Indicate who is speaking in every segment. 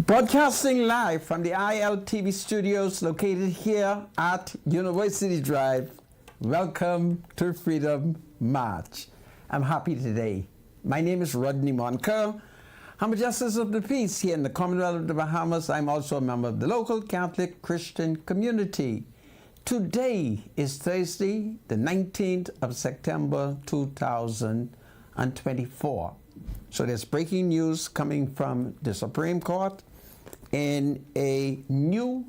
Speaker 1: Broadcasting live from the ILTV studios located here at University Drive. Welcome to Freedom March. I'm happy today. My name is Rodney Monker. I'm a Justice of the Peace here in the Commonwealth of the Bahamas. I'm also a member of the local Catholic Christian community. Today is Thursday, the 19th of September 2024. So there's breaking news coming from the Supreme Court in a new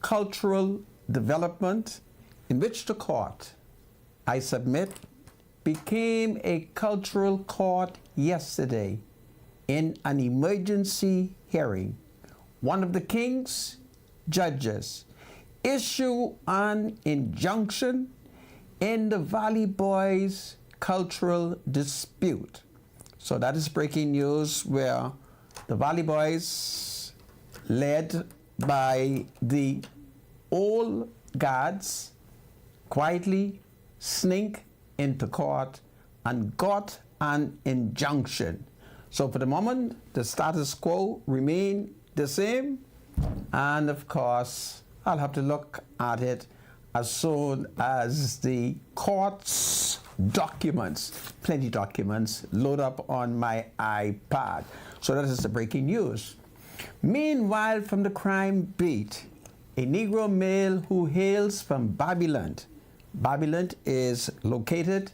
Speaker 1: cultural development in which the court, I submit, became a cultural court yesterday in an emergency hearing. One of the king's judges issued an injunction in the Valley Boys cultural dispute. So that is breaking news, where the Valley Boys, led by the old guards, quietly sneak into court and got an injunction. So for the moment, the status quo remain the same, and of course, I'll have to look at it as soon as the court's documents, plenty documents, load up on my iPad. So that is the breaking news. Meanwhile, from the crime beat, a Negro male who hails from Babylon. Babylon is located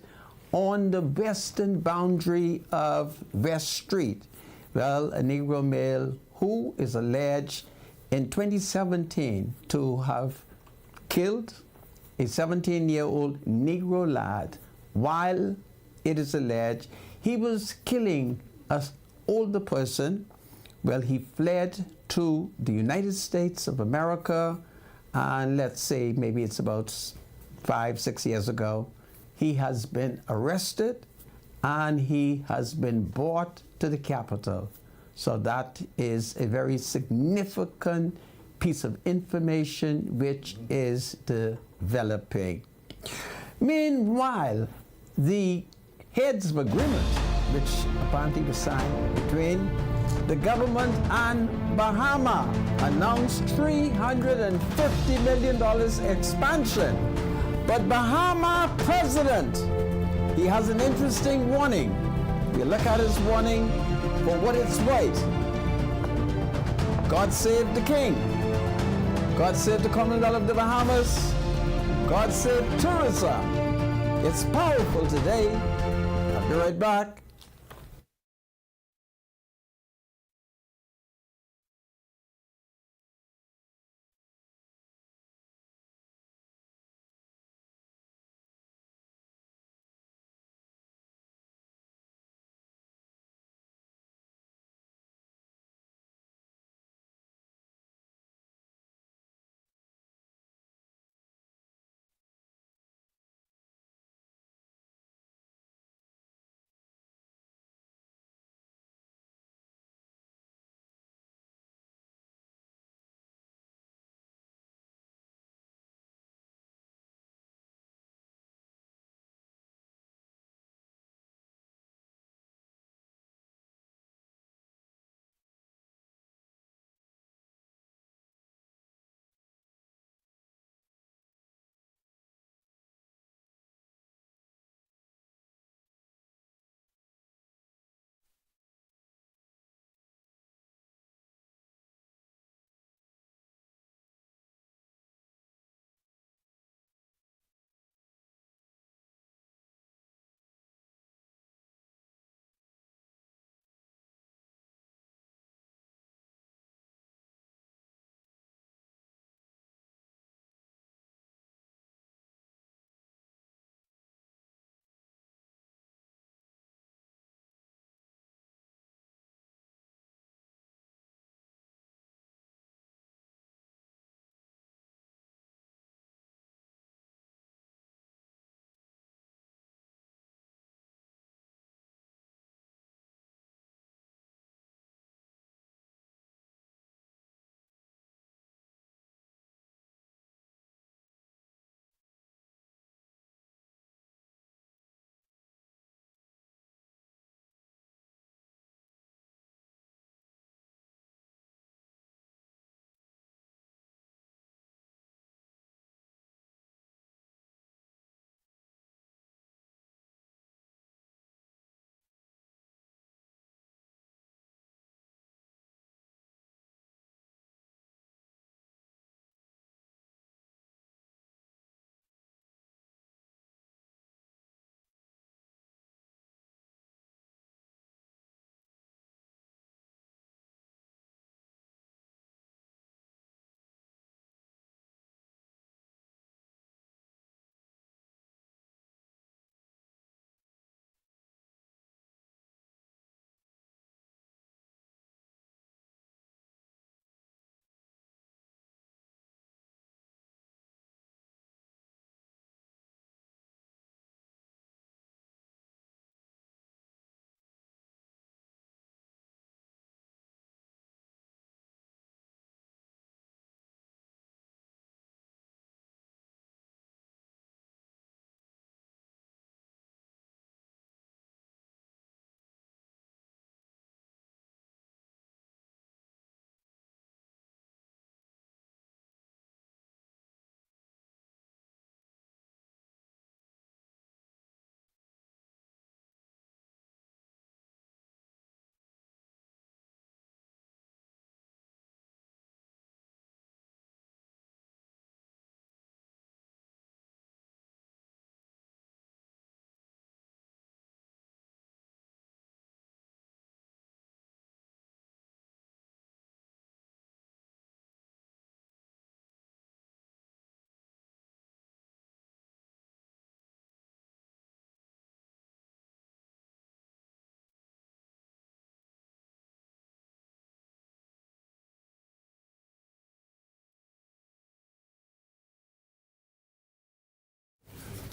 Speaker 1: on the western boundary of West Street. Well, a Negro male who is alleged in 2017 to have killed a 17-year-old Negro lad, while it is alleged he was killing an older person. Well, he fled to the United States of America, and let's say maybe it's about 5-6 years ago. He has been arrested and he has been brought to the Capitol. So that is a very significant piece of information which is developing. Meanwhile, the heads of agreement, which apparently was signed between the government and Bahama, announced $350 million expansion. But Bahama president, he has an interesting warning. We look at his warning for what it's worth. God save the king. God save the Commonwealth of the Bahamas. God save tourism. It's powerful today. I'll be right back.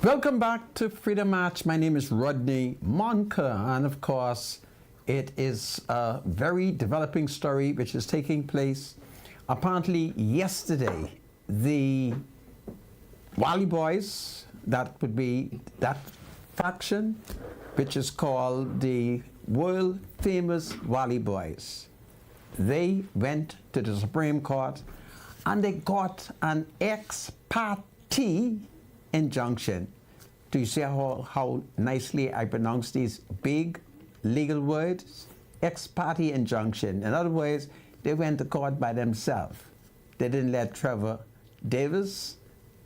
Speaker 1: Welcome back to Freedom Match. My name is Rodney Monker, and of course, it is a very developing story which is taking place. Apparently, yesterday, the Wally Boys, that would be that faction, which is called the world famous Wally Boys, they went to the Supreme Court and they got an ex parte injunction. Do you see how nicely I pronounce these big legal words? Ex parte injunction. In other words, they went to court by themselves. They didn't let Trevor Davis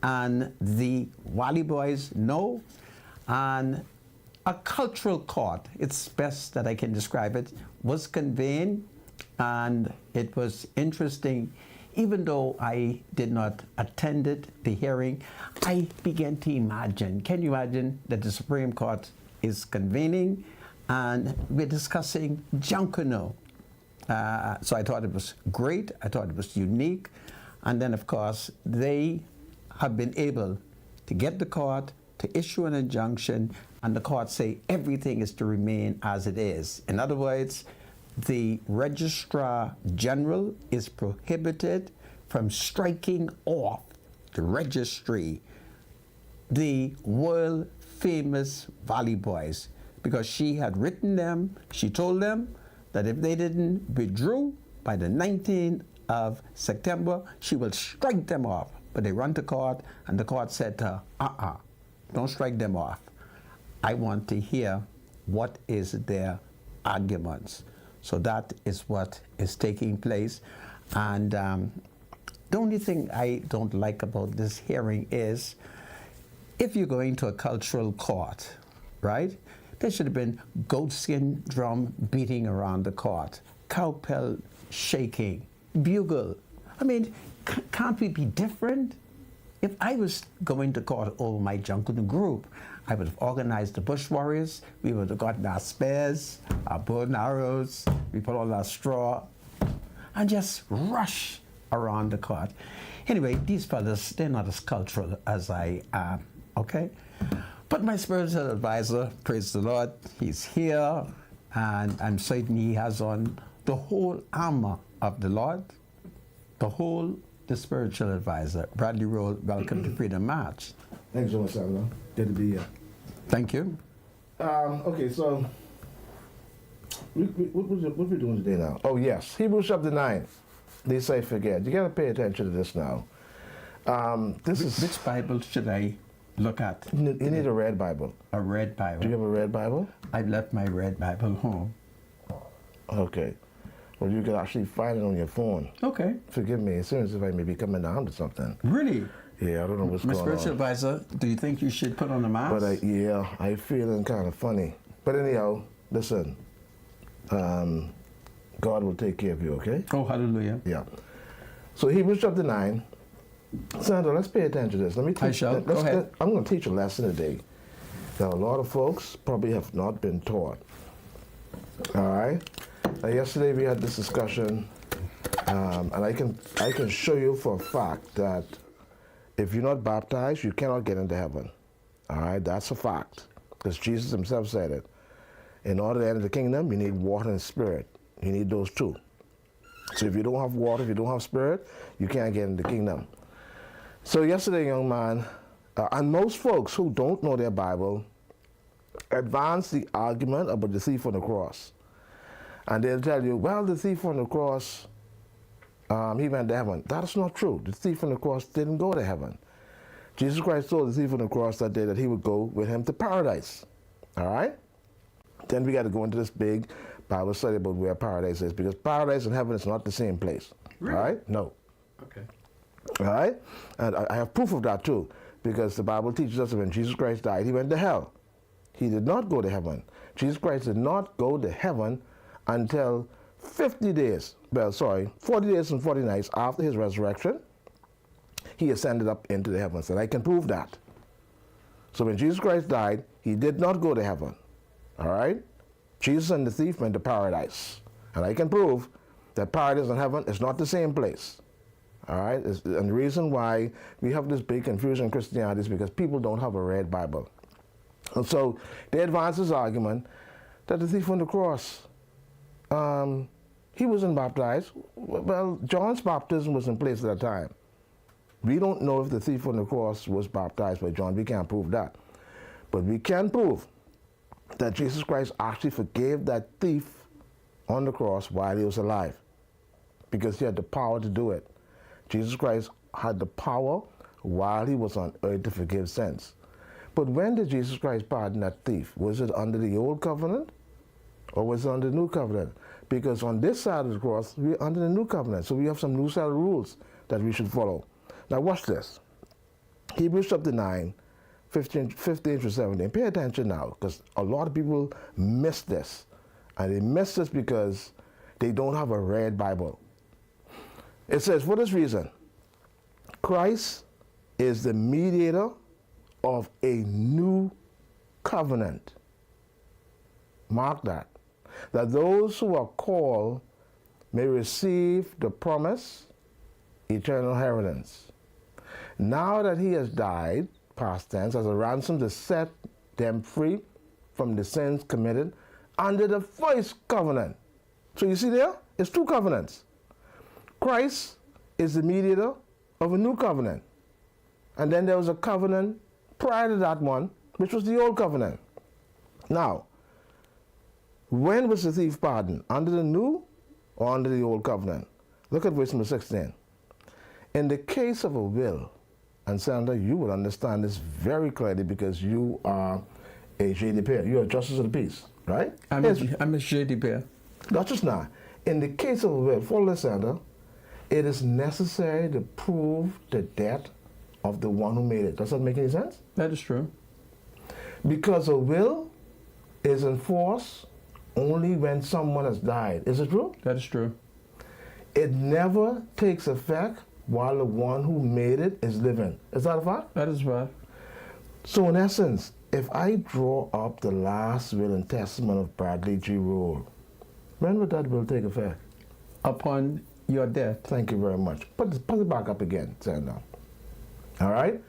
Speaker 1: and the Wally Boys know. And a cultural court, it's best that I can describe it, was convened, and it was interesting. Even though I did not attend the hearing, I began to imagine. Can you imagine that the Supreme Court is convening and we're discussing Junkanoo? So I thought it was great. I thought it was unique. And then, of course, they have been able to get the court to issue an injunction, and the court say everything is to remain as it is. In other words, the Registrar General is prohibited from striking off the registry the world famous Valley Boys, because she had written them, she told them that if they didn't withdraw by the 19th of September, she will strike them off. But they run to court, and the court said to her, don't strike them off. I want to hear what is their arguments. So that is what is taking place. And the only thing I don't like about this hearing is, if you're going to a cultural court, right, there should have been goatskin drum beating around the court, cowbell shaking, bugle. I mean, can't we be different? If I was going to court over my Junkanoo group, I would have organized the bush warriors. We would have gotten our spears, our bow and arrows, we put all our straw, and just rush around the court. Anyway, these fellas, they're not as cultural as I am, okay? But my spiritual advisor, praise the Lord, he's here, and I'm certain he has on the whole armor of the Lord, the spiritual advisor. Bradley Roll, welcome to Freedom March.
Speaker 2: Thanks so much, Darville. Good to be here.
Speaker 1: Thank you.
Speaker 2: Okay, so what we doing today now? Oh, yes, Hebrews chapter 9. They say forget. You got to pay attention to this now.
Speaker 1: Which Bible should I look at?
Speaker 2: You need a red Bible.
Speaker 1: A red Bible.
Speaker 2: Do you have a red Bible?
Speaker 1: I've left my red Bible home.
Speaker 2: Okay. Well, you can actually find it on your phone.
Speaker 1: Okay.
Speaker 2: Forgive me, as soon as if I may be coming down to something.
Speaker 1: Really?
Speaker 2: Yeah, I don't know what's
Speaker 1: My
Speaker 2: going on.
Speaker 1: spiritual advisor, do you think you should put on a mask?
Speaker 2: But I feeling kind of funny. But anyhow, listen. God will take care of you, okay?
Speaker 1: Oh, hallelujah.
Speaker 2: Yeah. So Hebrews chapter 9. Sandra, let's pay attention to this. Let me teach.
Speaker 1: I shall. Go ahead.
Speaker 2: I'm going to teach a lesson today that a lot of folks probably have not been taught. All right? Now, yesterday we had this discussion, and I can show you for a fact that if you're not baptized, you cannot get into heaven. All right? That's a fact, because Jesus himself said it. In order to enter the kingdom, you need water and spirit. You need those two. So if you don't have water, if you don't have spirit, you can't get into the kingdom. So yesterday, young man, and most folks who don't know their Bible advance the argument about the thief on the cross. And they'll tell you, well, the thief on the cross, he went to heaven. That is not true. The thief on the cross didn't go to heaven. Jesus Christ told the thief on the cross that day that he would go with him to paradise. All right? Then we got to go into this big Bible study about where paradise is, because paradise and heaven is not the same place.
Speaker 1: Really?
Speaker 2: All right? No.
Speaker 1: Okay.
Speaker 2: All right? And I have proof of that too, because the Bible teaches us that when Jesus Christ died, he went to hell. He did not go to heaven. Jesus Christ did not go to heaven until 40 days and 40 nights after his resurrection. He ascended up into the heavens, and I can prove that. So when Jesus Christ died, he did not go to heaven. All right? Jesus and the thief went to paradise. And I can prove that paradise and heaven is not the same place. All right? And the reason why we have this big confusion in Christianity is because people don't have a read Bible. And so they advance this argument that the thief on the cross, he wasn't baptized. Well, John's baptism was in place at that time. We don't know if the thief on the cross was baptized by John. We can't prove that. But we can prove that Jesus Christ actually forgave that thief on the cross while he was alive, because he had the power to do it. Jesus Christ had the power while he was on earth to forgive sins. But when did Jesus Christ pardon that thief? Was it under the old covenant or was it under the new covenant? Because on this side of the cross, we're under the new covenant. So we have some new set of rules that we should follow. Now watch this. Hebrews chapter 9, 15 to 17. Pay attention now, because a lot of people miss this. And they miss this because they don't have a read Bible. It says, for this reason, Christ is the mediator of a new covenant. Mark that. That those who are called may receive the promise, eternal inheritance. Now that he has died, past tense, as a ransom to set them free from the sins committed under the first covenant. So you see there, it's two covenants. Christ is the mediator of a new covenant. And then there was a covenant prior to that one, which was the old covenant. Now, when was the thief pardoned? Under the new or under the old covenant? Look at verse number 16. In the case of a will, and Sandra, you will understand this very clearly because you are a JDP. You are Justice of the Peace, right?
Speaker 1: I'm a JDP.
Speaker 2: Not just now. In the case of a will, follow this, Sandra, it is necessary to prove the death of the one who made it. Does that make any sense?
Speaker 1: That is true.
Speaker 2: Because a will is enforced only when someone has died. Is it true?
Speaker 1: That is true.
Speaker 2: It never takes effect while the one who made it is living. Is that a fact?
Speaker 1: That is right.
Speaker 2: So in essence, if I draw up the last will and testament of Bradley G. Roll, when would that will take effect?
Speaker 1: Upon your death.
Speaker 2: Thank you very much. Put it back up again, Sandra. All right?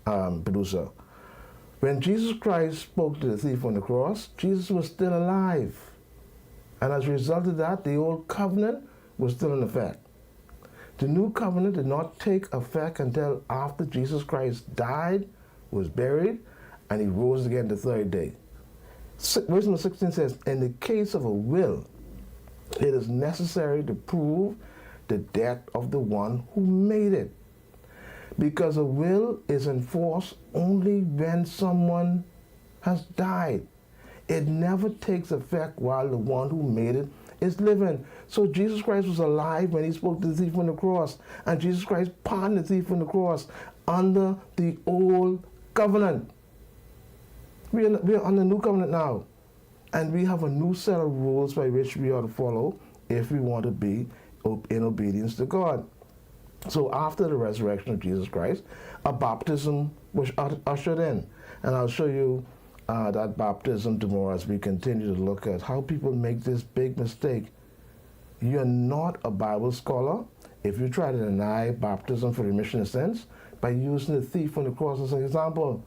Speaker 2: Producer. When Jesus Christ spoke to the thief on the cross, Jesus was still alive. And as a result of that, the old covenant was still in effect. The new covenant did not take effect until after Jesus Christ died, was buried, and he rose again the third day. Verse number 16 says, in the case of a will, it is necessary to prove the death of the one who made it. Because a will is enforced only when someone has died. It never takes effect while the one who made it is living. So Jesus Christ was alive when he spoke to the thief on the cross. And Jesus Christ pardoned the thief on the cross under the old covenant. We are on the new covenant now. And we have a new set of rules by which we are to follow if we want to be in obedience to God. So after the resurrection of Jesus Christ, a baptism was ushered in. And I'll show you that baptism tomorrow as we continue to look at how people make this big mistake. You're not a Bible scholar if you try to deny baptism for remission of sins by using the thief on the cross as an example.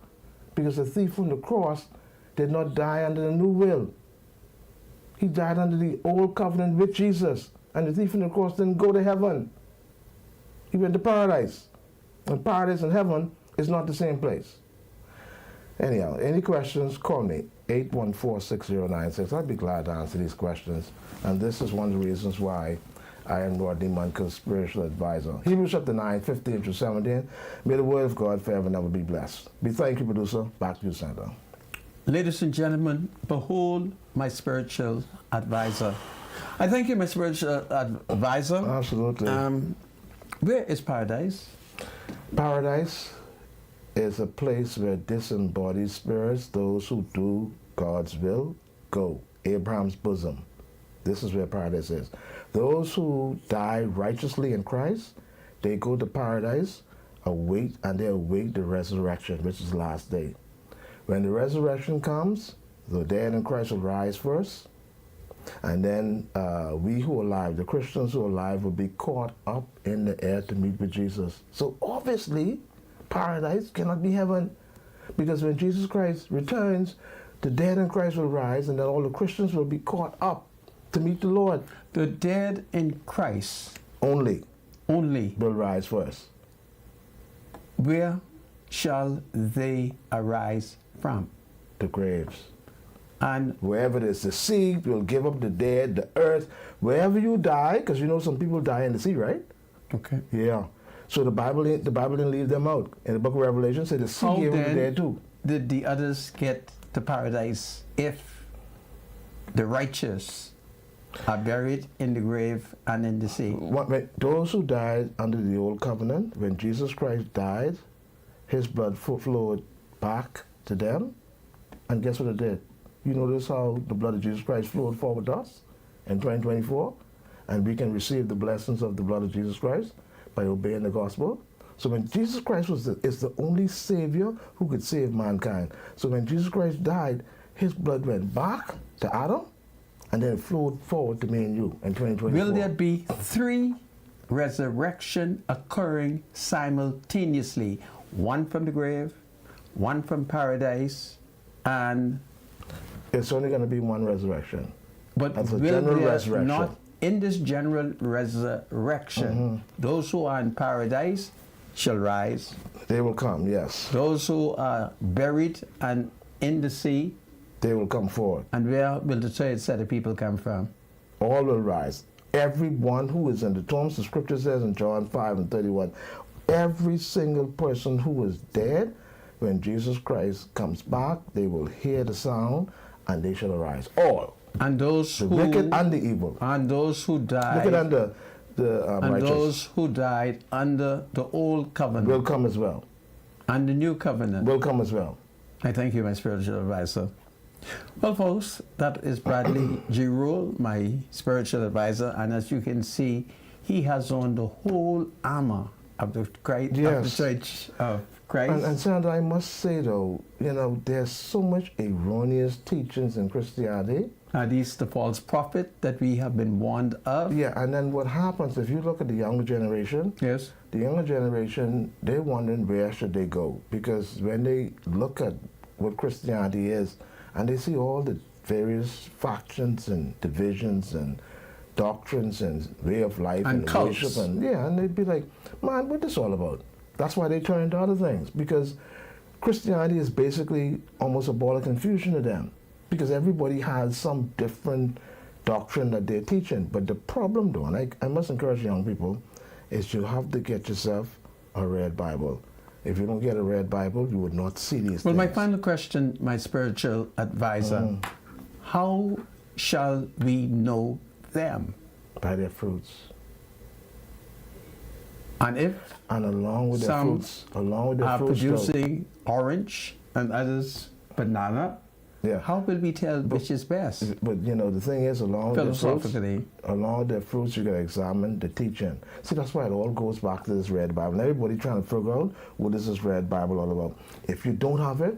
Speaker 2: Because the thief on the cross did not die under the new will. He died under the old covenant with Jesus. And the thief on the cross didn't go to heaven. He went to paradise. And paradise and heaven is not the same place. Anyhow, any questions, call me, 814-6096. I'd be glad to answer these questions. And this is one of the reasons why I am Rodney Munker's spiritual advisor. Hebrews chapter 9, 15 to 17. May the word of God forever and ever be blessed. We thank you, producer. Back to you, Sandra.
Speaker 1: Ladies and gentlemen, behold my spiritual advisor. I thank you, my spiritual advisor.
Speaker 2: Absolutely.
Speaker 1: Where is paradise?
Speaker 2: Paradise is a place where disembodied spirits, those who do God's will, go. Abraham's bosom. This is where paradise is. Those who die righteously in Christ, they go to paradise, await the resurrection, which is the last day. When the resurrection comes, the dead in Christ will rise first. And then we who are alive, the Christians who are alive, will be caught up in the air to meet with Jesus. So obviously, paradise cannot be heaven. Because when Jesus Christ returns, the dead in Christ will rise, and then all the Christians will be caught up to meet the Lord.
Speaker 1: The dead in Christ
Speaker 2: Only
Speaker 1: will
Speaker 2: rise first.
Speaker 1: Where shall they arise from?
Speaker 2: The graves.
Speaker 1: And
Speaker 2: Wherever there's the sea, will give up the dead, the earth. Wherever you die, because you know some people die in the sea, right?
Speaker 1: okay.
Speaker 2: Yeah. So the Bible didn't leave them out. In the book of Revelation, said the sea
Speaker 1: How
Speaker 2: gave up the
Speaker 1: then
Speaker 2: dead too.
Speaker 1: did the others get to paradise if the righteous are buried in the grave and in the sea?
Speaker 2: Those who died under the old covenant, when Jesus Christ died, his blood flowed back to them. And guess what it did? You notice how the blood of Jesus Christ flowed forward to us in 2024? And we can receive the blessings of the blood of Jesus Christ by obeying the gospel. So when Jesus Christ is the only Savior who could save mankind. So when Jesus Christ died, his blood went back to Adam, and then it flowed forward to me and you in 2024.
Speaker 1: Will there be 3 resurrection occurring simultaneously? One from the grave, one from paradise, and...
Speaker 2: It's only going to be one resurrection.
Speaker 1: But
Speaker 2: That's a
Speaker 1: will
Speaker 2: general
Speaker 1: there
Speaker 2: resurrection.
Speaker 1: not, in this general resurrection, those who are in paradise shall rise?
Speaker 2: They will come, yes.
Speaker 1: Those who are buried and in the sea,
Speaker 2: They will come forward.
Speaker 1: and where will the third set of people come from?
Speaker 2: All will rise. Everyone who is in the tombs, the scripture says in John 5:31, every single person who is dead, when Jesus Christ comes back, they will hear the sound and they shall arise. All.
Speaker 1: And those
Speaker 2: The
Speaker 1: who
Speaker 2: wicked and the evil.
Speaker 1: and those who
Speaker 2: Wicked
Speaker 1: died
Speaker 2: and the
Speaker 1: and
Speaker 2: righteous
Speaker 1: those who died under the old covenant
Speaker 2: will come as well.
Speaker 1: and the new covenant.
Speaker 2: Will come as well.
Speaker 1: I thank you, my spiritual advisor. Well, folks, that is Bradley G. Rule, my spiritual advisor, and as you can see, he has on the whole armor of the Christ, of the
Speaker 2: Yes.
Speaker 1: Church of Christ.
Speaker 2: And Sandra, I must say though, there's so much erroneous teachings in Christianity.
Speaker 1: Are these the false prophet that we have been warned of?
Speaker 2: Yeah, and then what happens if you look at the younger generation?
Speaker 1: Yes.
Speaker 2: The younger generation, they're wondering where should they go, because when they look at what Christianity is, and they see all the various factions and divisions and doctrines and way of life
Speaker 1: And
Speaker 2: and
Speaker 1: cults.
Speaker 2: worship, and they'd be like, man, what this all about? That's why they turn to other things, because Christianity is basically almost a ball of confusion to them, because everybody has some different doctrine that they're teaching. But the problem, though, and I must encourage young people, is you have to get yourself a red Bible. If you don't get a red Bible, you would not see these
Speaker 1: Well,
Speaker 2: things.
Speaker 1: my final question, my spiritual advisor, how shall we know them?
Speaker 2: By their fruits.
Speaker 1: And if
Speaker 2: And along with their
Speaker 1: some
Speaker 2: fruits, along with
Speaker 1: are
Speaker 2: their fruits, though,
Speaker 1: producing orange and others banana,
Speaker 2: yeah.
Speaker 1: how will we tell which is best?
Speaker 2: But the thing is, along with their fruits,
Speaker 1: Philosophically.
Speaker 2: you gotta examine the teaching. See, that's why it all goes back to this red Bible. And everybody trying to figure out what is this red Bible all about. If you don't have it,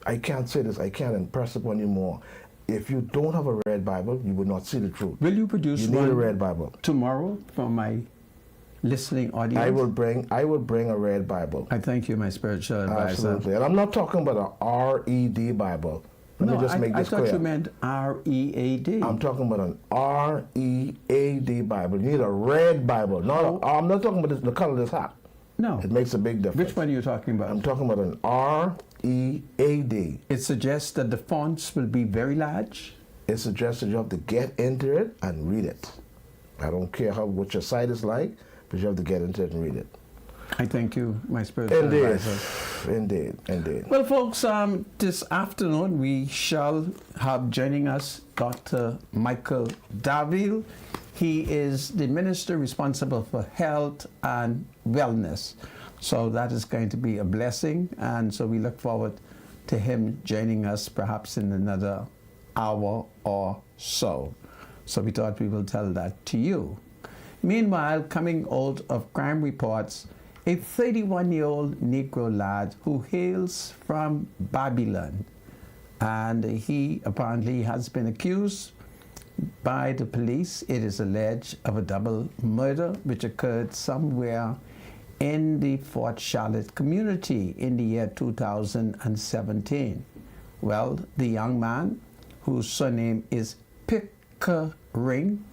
Speaker 2: I can't say this, I can't impress upon you more. If you don't have a red Bible, you will not see the truth.
Speaker 1: Will you produce
Speaker 2: You need
Speaker 1: one
Speaker 2: a red Bible.
Speaker 1: tomorrow for my listening audience?
Speaker 2: I will bring a red Bible.
Speaker 1: I thank you, my spiritual advisor.
Speaker 2: Absolutely. And I'm not talking about a R-E-D Bible. Let me just make this
Speaker 1: I thought
Speaker 2: clear.
Speaker 1: you meant R-E-A-D.
Speaker 2: I'm talking about an R-E-A-D Bible. You need a red Bible. I'm not talking about the color of this hat.
Speaker 1: No.
Speaker 2: It makes a big difference.
Speaker 1: Which one are you talking about?
Speaker 2: I'm talking about an R-E-A-D.
Speaker 1: It suggests that the fonts will be very large.
Speaker 2: It suggests that you have to get into it and read it. I don't care what your site is like, but you have to get into it and read it.
Speaker 1: I thank you, my spiritual advisor.
Speaker 2: Indeed.
Speaker 1: Well, folks, this afternoon we shall have joining us Dr. Michael Darville. He is the minister responsible for health and wellness. So that is going to be a blessing. And so we look forward to him joining us perhaps in another hour or so. So we thought we will tell that to you. Meanwhile, coming out of crime reports, a 31-year-old Negro lad who hails from Babylon, and he apparently has been accused by the police. It is alleged of a double murder which occurred somewhere in the Fort Charlotte community in the year 2017. Well, the young man, whose surname is Pickering,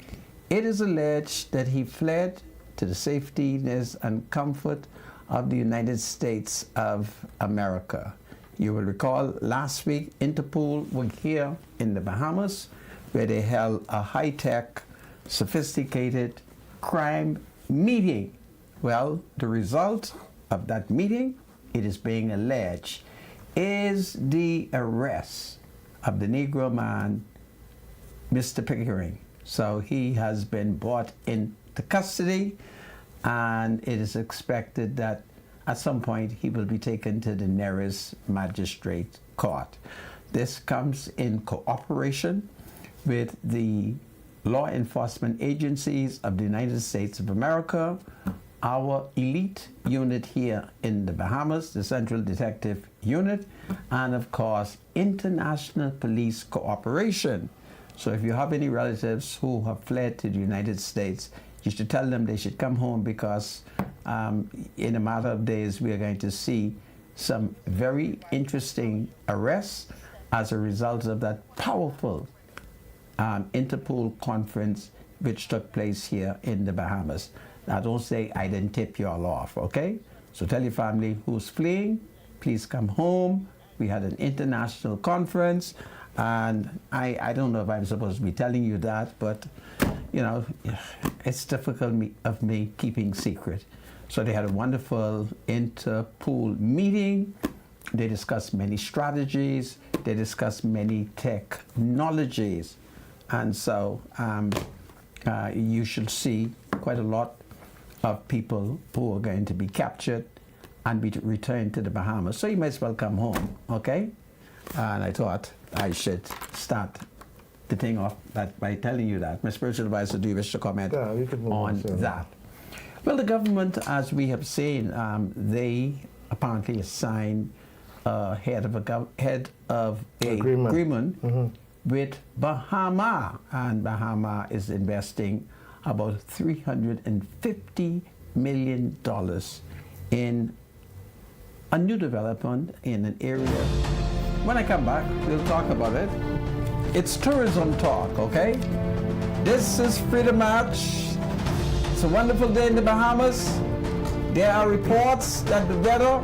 Speaker 1: it is alleged that he fled to the safety and comfort of the United States of America. You will recall last week Interpol were here in the Bahamas, where they held a high-tech, sophisticated crime meeting. Well, the result of that meeting, it is being alleged, is the arrest of the Negro man, Mr. Pickering. So he has been brought into custody, and it is expected that at some point he will be taken to the nearest magistrate court. This comes in cooperation with the law enforcement agencies of the United States of America, our elite unit here in the Bahamas, the Central Detective Unit, and of course, international police cooperation. So if you have any relatives who have fled to the United States, you should tell them they should come home, because in a matter of days, we are going to see some very interesting arrests as a result of that powerful Interpol conference which took place here in the Bahamas. Now, don't say I didn't tip you all off, okay? So tell your family who's fleeing, please come home. We had an international conference, and I don't know if I'm supposed to be telling you that, but you know, it's difficult of me keeping secret. So they had a wonderful Interpol meeting. They discussed many strategies. They discussed many technologies. And so you should see quite a lot of people who are going to be captured and be returned to the Bahamas. So you might as well come home, okay? And I thought I should start the thing off by telling you that. My spiritual advisor, do you wish to comment on that? Well, the government, as we have seen, they apparently assigned head of a agreement with Bahama, and Bahama is investing about $350 million in a new development in an area. When I come back, we'll talk about it. It's tourism talk, okay? This is Freedom March. It's a wonderful day in the Bahamas. There are reports that the weather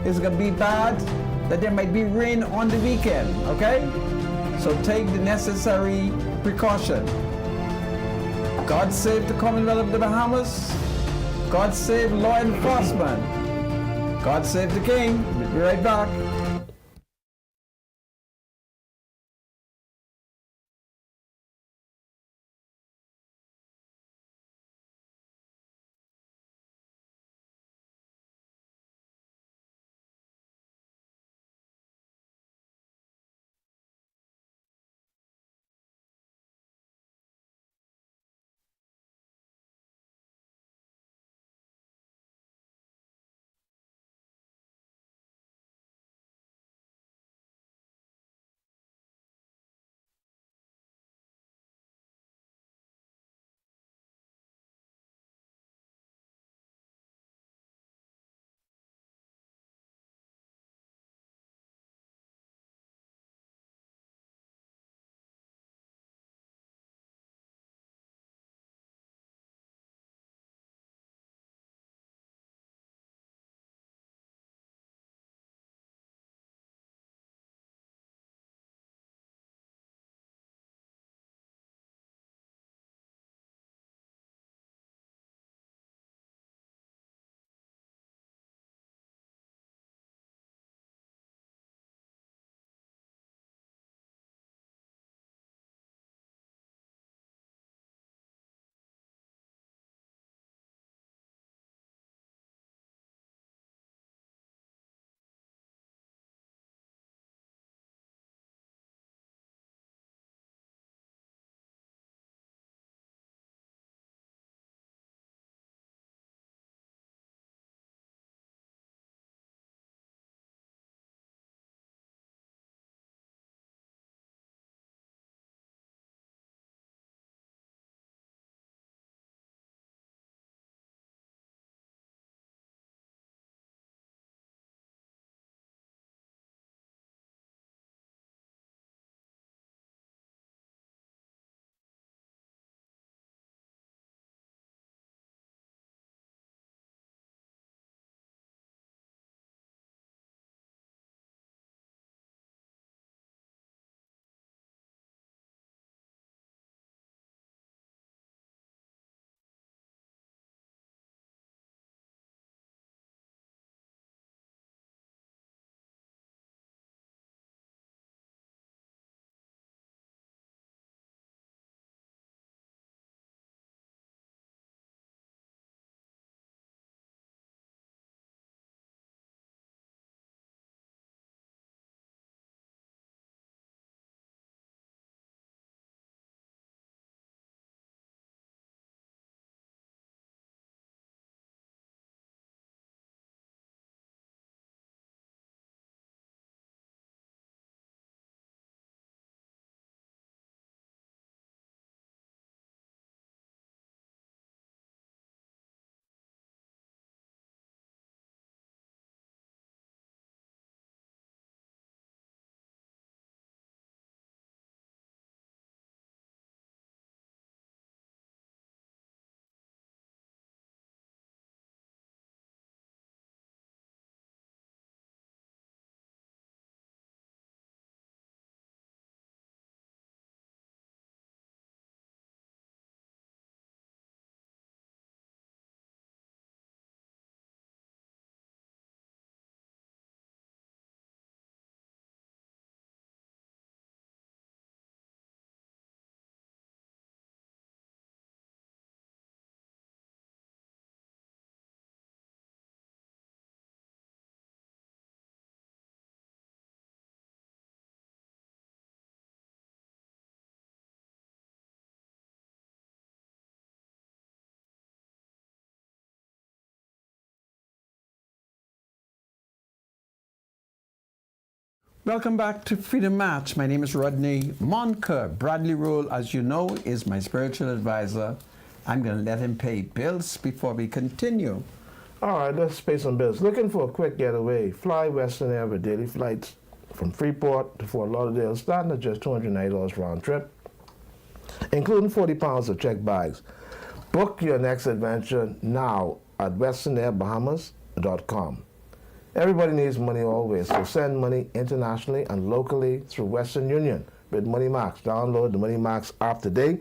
Speaker 1: is going to be bad, that there might be rain on the weekend, okay? So take the necessary precaution. God save the Commonwealth of the Bahamas. God save law enforcement. God save the King. We'll be right back. Welcome back to Freedom Match. My name is Rodney Monker. Bradley Roll, as you know, is my spiritual advisor. I'm going to let him pay bills before we continue.
Speaker 2: All right, let's pay some bills. Looking for a quick getaway? Fly Western Air with daily flights from Freeport to Fort Lauderdale, starting at just $290 round trip, including 40 pounds of checked bags. Book your next adventure now at westernairbahamas.com. Everybody needs money always, so send money internationally and locally through Western Union with Money Max. Download the Money Max app today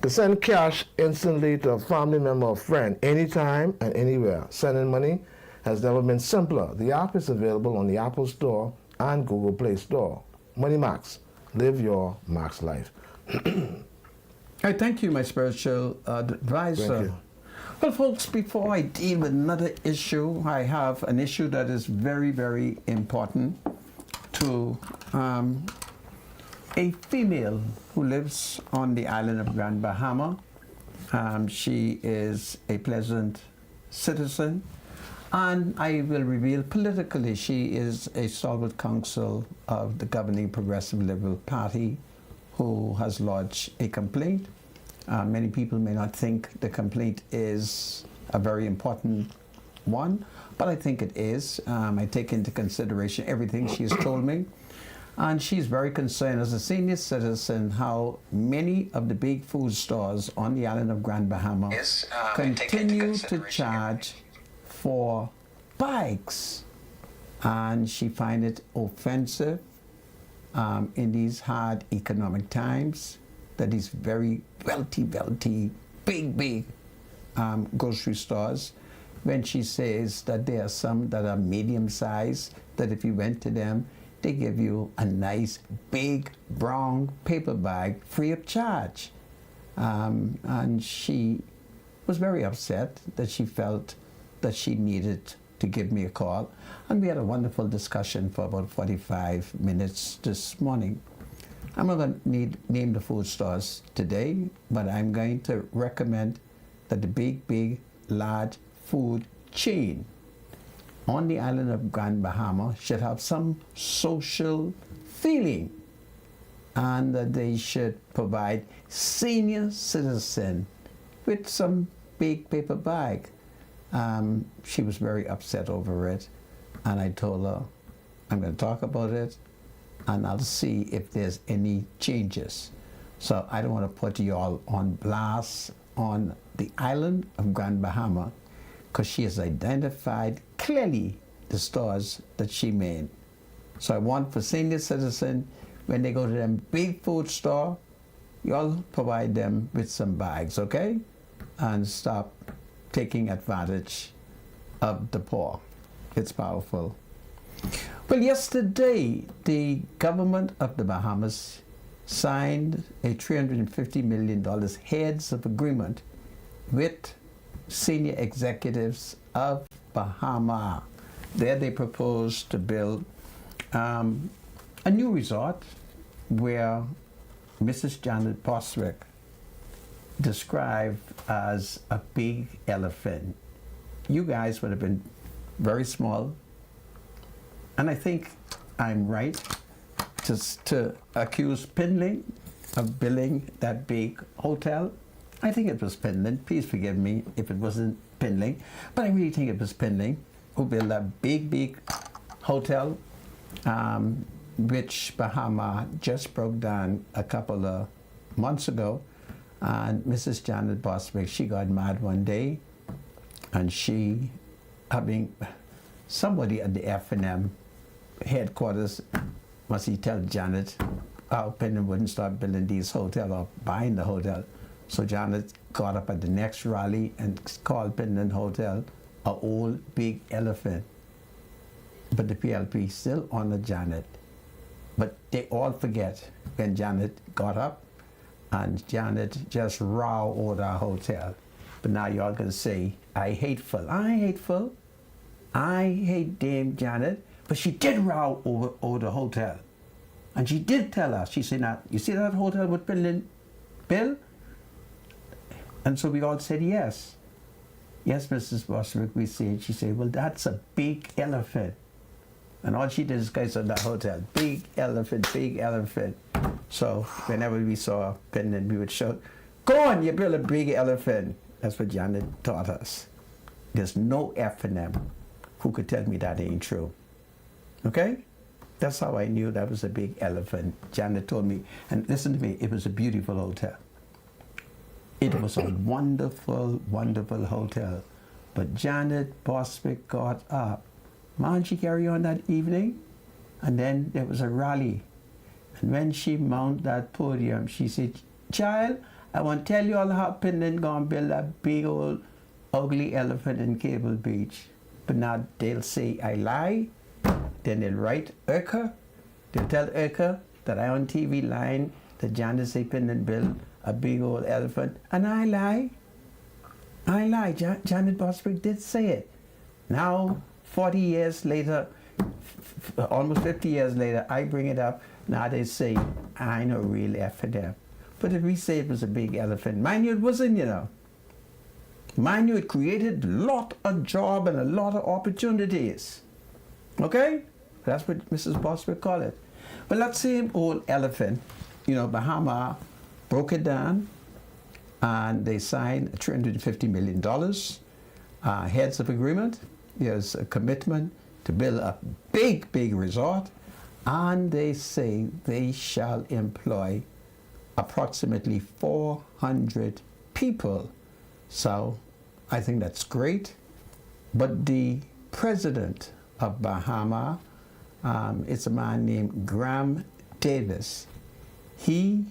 Speaker 2: to send cash instantly to a family member or friend anytime and anywhere. Sending money has never been simpler. The app is available on the Apple Store and Google Play Store. Money Max. Live your Max life.
Speaker 1: I thank you, my spiritual advisor.
Speaker 2: Thank you.
Speaker 1: Well, folks, before I deal with another issue, I have an issue that is very, very important to a female who lives on the island of Grand Bahama. She is a pleasant citizen, and I will reveal politically she is a stalwart counsel of the governing Progressive Liberal Party who has lodged a complaint. Many people may not think the complaint is a very important one, but I think it is. I take into consideration everything she's told me, and she's very concerned as a senior citizen how many of the big food stores on the island of Grand Bahama continue to charge for bags, and she finds it offensive in these hard economic times that these very wealthy, big grocery stores, when she says that there are some that are medium size, that if you went to them, they give you a nice big brown paper bag free of charge. And she was very upset that she felt that she needed to give me a call. And we had a wonderful discussion for about 45 minutes this morning. I'm not going to name the food stores today, but I'm going to recommend that the big, large food chain on the island of Grand Bahama should have some social feeling, and that they should provide senior citizen with some big paper bag. She was very upset over it, and I told her I'm going to talk about it, and I'll see if there's any changes. So I don't want to put you all on blast on the island of Grand Bahama, because she has identified clearly the stores that she made. So I want for senior citizens, when they go to them big food store, you all provide them with some bags, okay? And stop taking advantage of the poor. It's powerful. Well, yesterday, the government of the Bahamas signed a $350 million heads of agreement with senior executives of Bahama. There they proposed to build a new resort where Mrs. Janet Bostwick described as a big elephant. You guys would have been very small, and I think I'm right to accuse Pinley of building that big hotel. I think it was Pinley. Please forgive me if it wasn't Pinley, but I really think it was Pinley who built that big hotel, which Bahama just broke down a couple of months ago. And Mrs. Janet Bostwick, she got mad one day, and she, having somebody at the F&M headquarters, must he tell Janet how Pinley wouldn't start building these hotels or buying the hotel. So Janet got up at the next rally and called Pinley Hotel a old big elephant. But the PLP still honored Janet. But they all forget when Janet got up and Janet just row over our hotel. But now y'all gonna say, I hateful. I ain't hateful. I hate Dame Janet, but she did row over the hotel. And she did tell us, she said, now, you see that hotel with Bill? And so we all said yes. Yes, Mrs. Bostwick, we see it. She said, well, that's a big elephant. And all she did is go to the hotel. Big elephant, big elephant. So whenever we saw a pendant, we would shout, "Go on, you build a big elephant." That's what Janet taught us. There's no F in them who could tell me that ain't true. Okay? That's how I knew that was a big elephant. Janet told me, and listen to me, it was a beautiful hotel. It was a wonderful, wonderful hotel. But Janet Bostwick got up. Man, she carried on that evening, and then there was a rally. And when she mounted that podium, she said, "Child, I want to tell you all how Pendant gonna build a big old ugly elephant in Cable Beach." But now they'll say I lie. Then they'll write Urker. They'll tell Urker that I on TV line that Janet say Pendant build a big old elephant, and I lie. I lie. Janet Bostwick did say it. Now, 40 years later, almost 50 years later, I bring it up. Now they say, I know real F for them. But if we say it was a big elephant, mind you, it wasn't, you know. Mind you, it created a lot of job and a lot of opportunities. Okay? That's what Mrs. Bostwick called it. But that same old elephant, you know, Bahama broke it down, and they signed $350 million heads of agreement. There's a commitment to build a big, big resort, and they say they shall employ approximately 400 people. So I think that's great. But the president of Bahama, it's a man named Graham Davis. He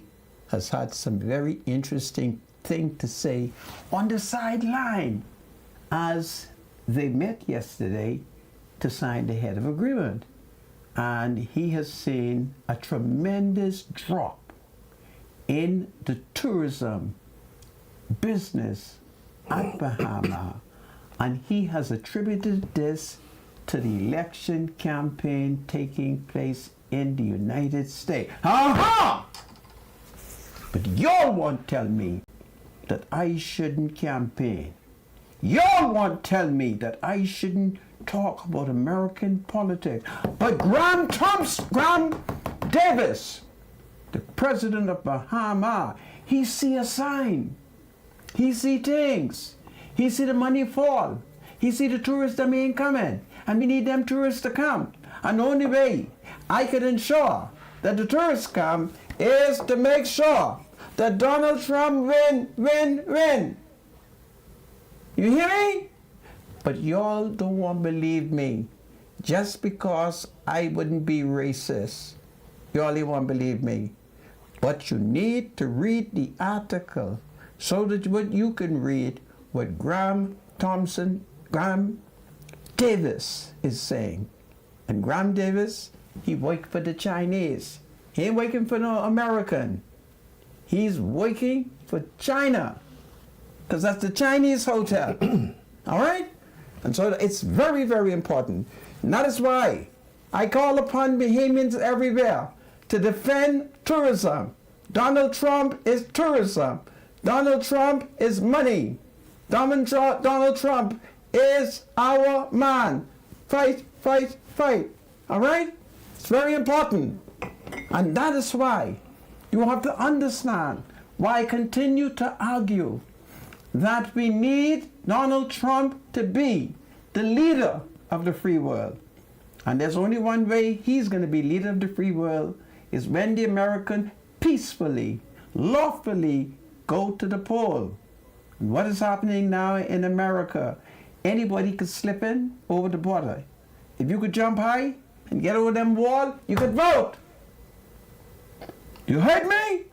Speaker 1: has had some very interesting thing to say on the sideline as they met yesterday to sign the head of agreement. And he has seen a tremendous drop in the tourism business at Bahama. And he has attributed this to the election campaign taking place in the United States. Aha! But y'all won't tell me that I shouldn't campaign. Y'all won't tell me that I shouldn't talk about American politics. But Graham Davis, the president of Bahama, he see a sign. He see things. He see the money fall. He see the tourists that ain't coming. And we need them tourists to come. And the only way I can ensure that the tourists come is to make sure that Donald Trump win. You hear me? But y'all don't want to believe me. Just because I wouldn't be racist, y'all don't want to believe me. But you need to read the article so that what you can read what Graham Davis is saying. And Graham Davis, he worked for the Chinese. He ain't working for no American. He's working for China, because that's the Chinese hotel. All right? And so it's very, very important. And that is why I call upon Bahamians everywhere to defend tourism. Donald Trump is tourism. Donald Trump is money. Donald Trump is our man. Fight, fight, fight. All right? It's very important. And that is why you have to understand why I continue to argue that we need Donald Trump to be the leader of the free world. And there's only one way he's going to be leader of the free world, is when the American peacefully, lawfully go to the poll. And what is happening now in America? Anybody could slip in over the border. If you could jump high and get over them wall, you could vote. You heard me?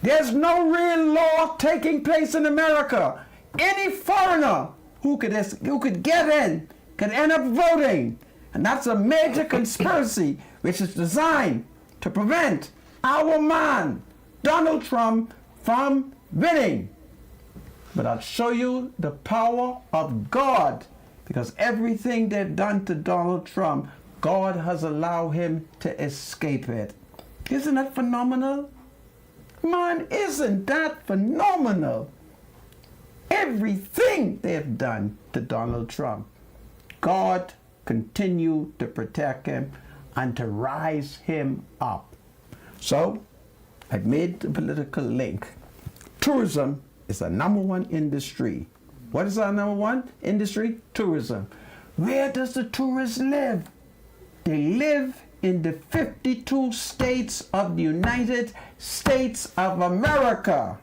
Speaker 1: There's no real law taking place in America. Any foreigner who could get in can end up voting. And that's a major conspiracy which is designed to prevent our man, Donald Trump, from winning. But I'll show you the power of God, because everything they've done to Donald Trump, God has allowed him to escape it. Isn't that phenomenal? Man, isn't that phenomenal? Everything they've done to Donald Trump, God continue to protect him and to rise him up. So I've made the political link. Tourism is the #1 industry. What is our #1 industry? Tourism. Where does the tourist live? They live in the 52 states of the United States of America.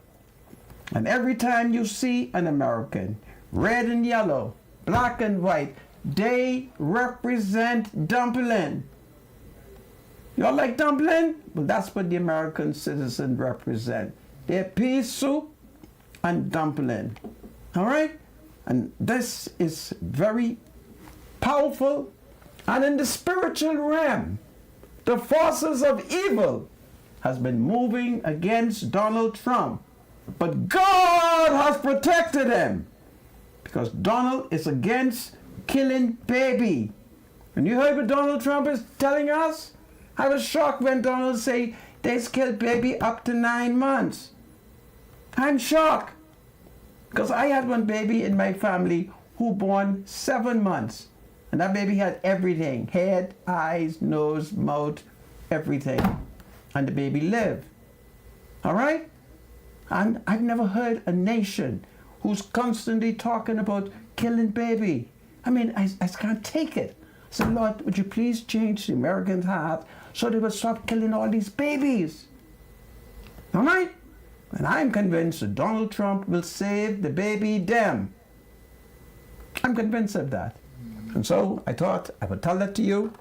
Speaker 1: And every time you see an American, red and yellow, black and white, they represent dumpling. Y'all like dumpling? Well, that's what the American citizen represent. They're pea soup and dumpling. All right? And this is very powerful. And in the spiritual realm, the forces of evil has been moving against Donald Trump. But God has protected him because Donald is against killing baby. And you heard what Donald Trump is telling us? I was shocked when Donald said they killed baby up to 9 months. I'm shocked because I had one baby in my family who born 7 months. And that baby had everything, head, eyes, nose, mouth, everything. And the baby lived. All right? And I've never heard a nation who's constantly talking about killing baby. I mean, I can't take it. I said, Lord, would you please change the American's heart so they will stop killing all these babies? All right? And I'm convinced that Donald Trump will save the baby them. I'm convinced of that. And so I thought I would tell that to you,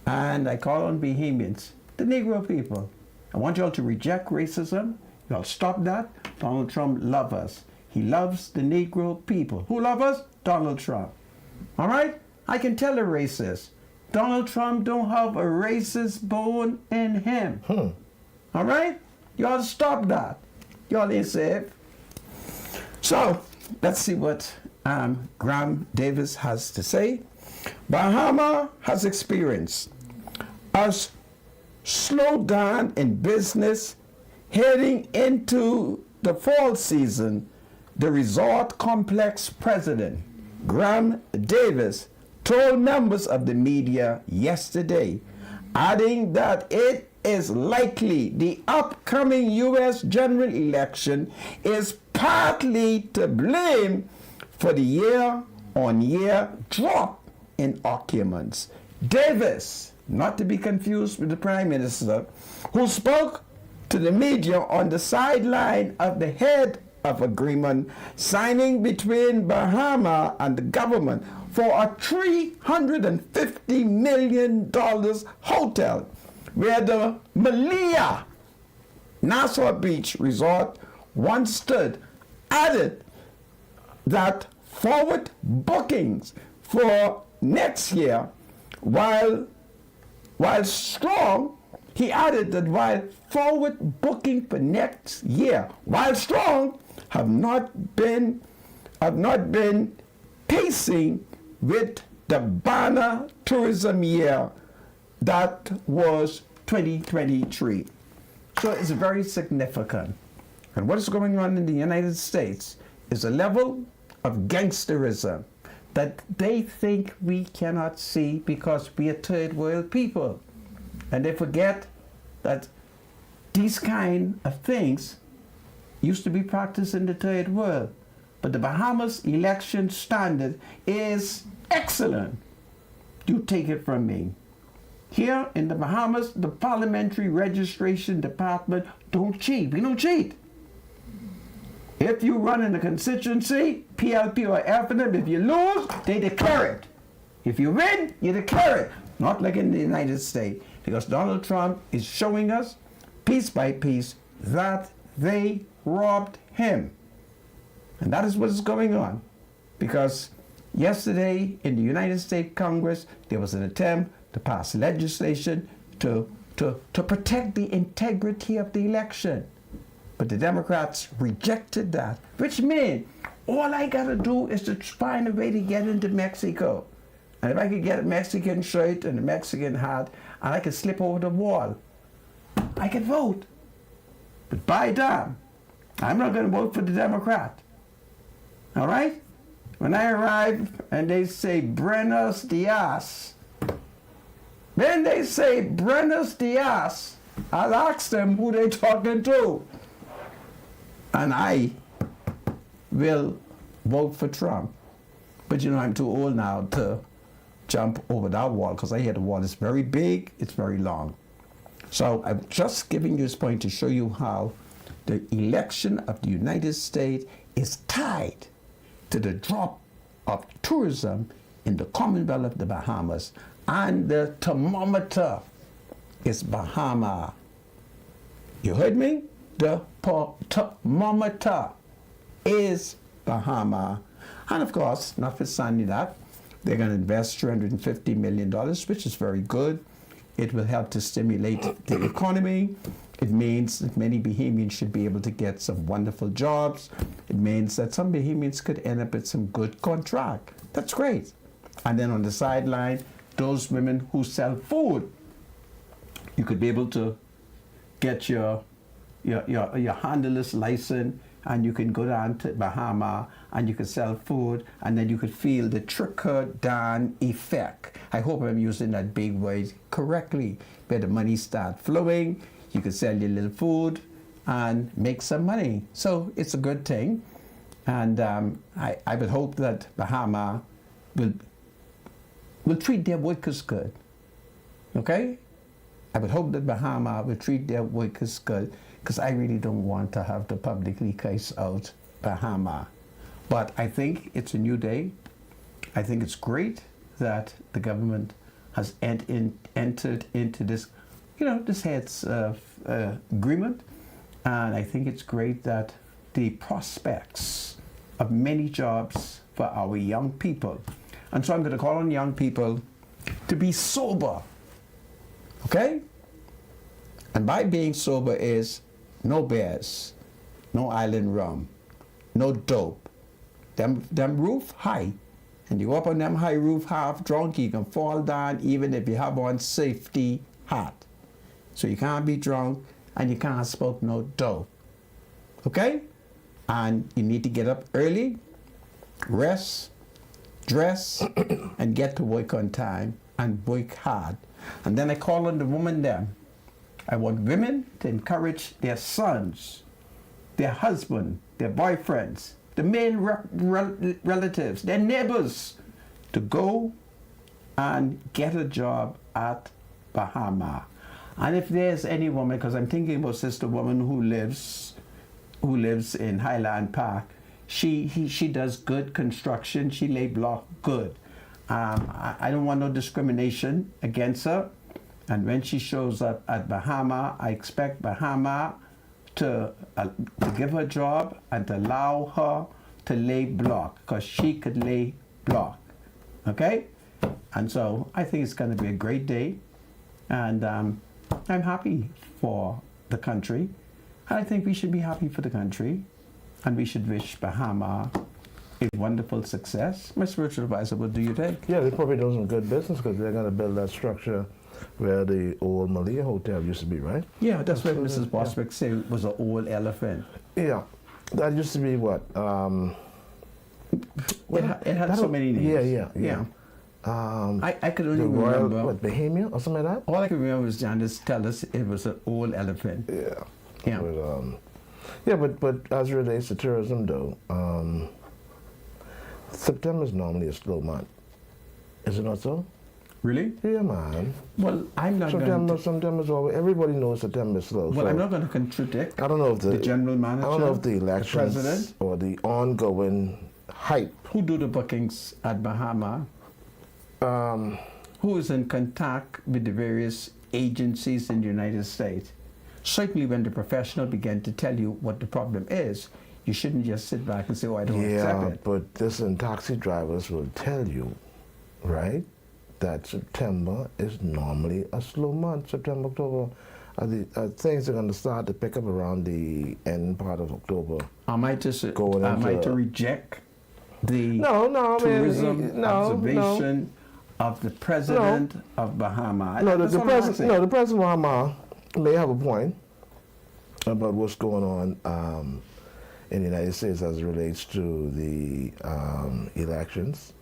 Speaker 1: and I call on Bahamians, the Negro people. I want you all to reject racism. You all stop that. Donald Trump loves us. He loves the Negro people. Who love us? Donald Trump. All right? I can tell a racist. Donald Trump don't have a racist bone in him. All right? You all stop that. You all ain't safe. So let's see what Graham Davis has to say. Bahama has experienced a slowdown in business heading into the fall season. The resort complex president, Graham Davis, told members of the media yesterday, adding that it is likely the upcoming U.S. general election is partly to blame for the year-on-year drop in occupants. Davis, not to be confused with the Prime Minister, who spoke to the media on the sideline of the head of agreement signing between Bahama and the government for a $350 million hotel where the Malia Nassau Beach Resort once stood, added that forward bookings for next year, while strong, he added that while forward booking for next year, while strong, have not been pacing with the banner tourism year that was 2023. So it's very significant. And what is going on in the United States is a level of gangsterism that they think we cannot see because we are third world people. And they forget that these kind of things used to be practiced in the third world. But the Bahamas election standard is excellent. You take it from me. Here in the Bahamas, the Parliamentary Registration Department don't cheat. We don't cheat. If you run in a constituency, PLP or FNM, if you lose, they declare it. If you win, you declare it. Not like in the United States. Because Donald Trump is showing us, piece by piece, that they robbed him. And that is what is going on. Because yesterday in the United States Congress, there was an attempt to pass legislation to protect the integrity of the election. But the Democrats rejected that, which means all I got to do is to find a way to get into Mexico. And if I could get a Mexican shirt and a Mexican hat, and I could slip over the wall, I could vote. But by damn, I'm not going to vote for the Democrat. All right? When I arrive and they say Buenos Dias, when they say Buenos Dias, I'll ask them who they talking to. And I will vote for Trump. But you know, I'm too old now to jump over that wall because I hear the wall is very big, it's very long. So I'm just giving you this point to show you how the election of the United States is tied to the drop of tourism in the Commonwealth of the Bahamas. And the thermometer is Bahama. You heard me? The thermometer is Bahama. And of course, notwithstanding that, they're going to invest $350 million, which is very good. It will help to stimulate the economy. It means that many Bahamians should be able to get some wonderful jobs. It means that some Bahamians could end up with some good contract. That's great. And then on the sideline, those women who sell food, you could be able to get your handler's license, and you can go down to Bahama and you can sell food, and then you could feel the trickle-down effect. I hope I'm using that big word correctly, where the money start flowing, you can sell your little food and make some money. So it's a good thing. And I would hope that Bahama will treat their workers good. Okay? I would hope that Bahama will treat their workers good, because I really don't want to have to publicly case out Bahama. But I think it's a new day. I think it's great that the government has entered into this, this heads agreement. And I think it's great that the prospects of many jobs for our young people. And so I'm going to call on young people to be sober. Okay? And by being sober is no beers, no island rum, no dope. Them roof high. And you go up on them high roof half drunk, you can fall down even if you have on safety hat. So you can't be drunk and you can't smoke no dope. Okay? And you need to get up early, rest, dress, and get to work on time and work hard. And then I call on the woman them. I want women to encourage their sons, their husband, their boyfriends, the male relatives, their neighbors, to go and get a job at Bahama. And if there's any woman, because I'm thinking about Sister Woman who lives in Highland Park, she does good construction, she lay block good. I don't want no discrimination against her. And when she shows up at Bahama, I expect Bahama to give her a job and to allow her to lay block, because she could lay block. Okay? And so I think it's going to be a great day. And I'm happy for the country. And I think we should be happy for the country. And we should wish Bahama a wonderful success. My spiritual advisor, what do you think?
Speaker 2: Yeah, they're probably doing some good business because they're going to build that structure where the old Malia Hotel used to be, right?
Speaker 1: Yeah, that's what Mrs. Boswick said it was an old elephant.
Speaker 2: Yeah, that used to be what?
Speaker 1: It had so many names.
Speaker 2: Yeah.
Speaker 1: I could only
Speaker 2: the Royal,
Speaker 1: remember.
Speaker 2: what, Bohemia or something like that?
Speaker 1: All I can remember was Janice tell us it was an old elephant.
Speaker 2: Yeah.
Speaker 1: Yeah.
Speaker 2: But as it relates to tourism, though, September is normally a slow month. Is it not so?
Speaker 1: Really?
Speaker 2: Yeah, man.
Speaker 1: Well, I'm not
Speaker 2: September's always, everybody knows September is slow.
Speaker 1: Well,
Speaker 2: so
Speaker 1: I'm not going to contradict
Speaker 2: I don't know if
Speaker 1: the general manager,
Speaker 2: I don't know if the elections,
Speaker 1: the president,
Speaker 2: or the ongoing hype.
Speaker 1: Who do the bookings at Bahama? Who is in contact with the various agencies in the United States? Certainly when the professional began to tell you what the problem is, you shouldn't just sit back and say, oh, I don't accept it.
Speaker 2: Yeah, but listen, taxi drivers will tell you, right, that September is normally a slow month. September, October, things are going to start to pick up around the end part of October.
Speaker 1: Am I to reject the tourism observation of the president of Bahama?
Speaker 2: The president of Bahama may have a point about what's going on in the United States as it relates to the elections.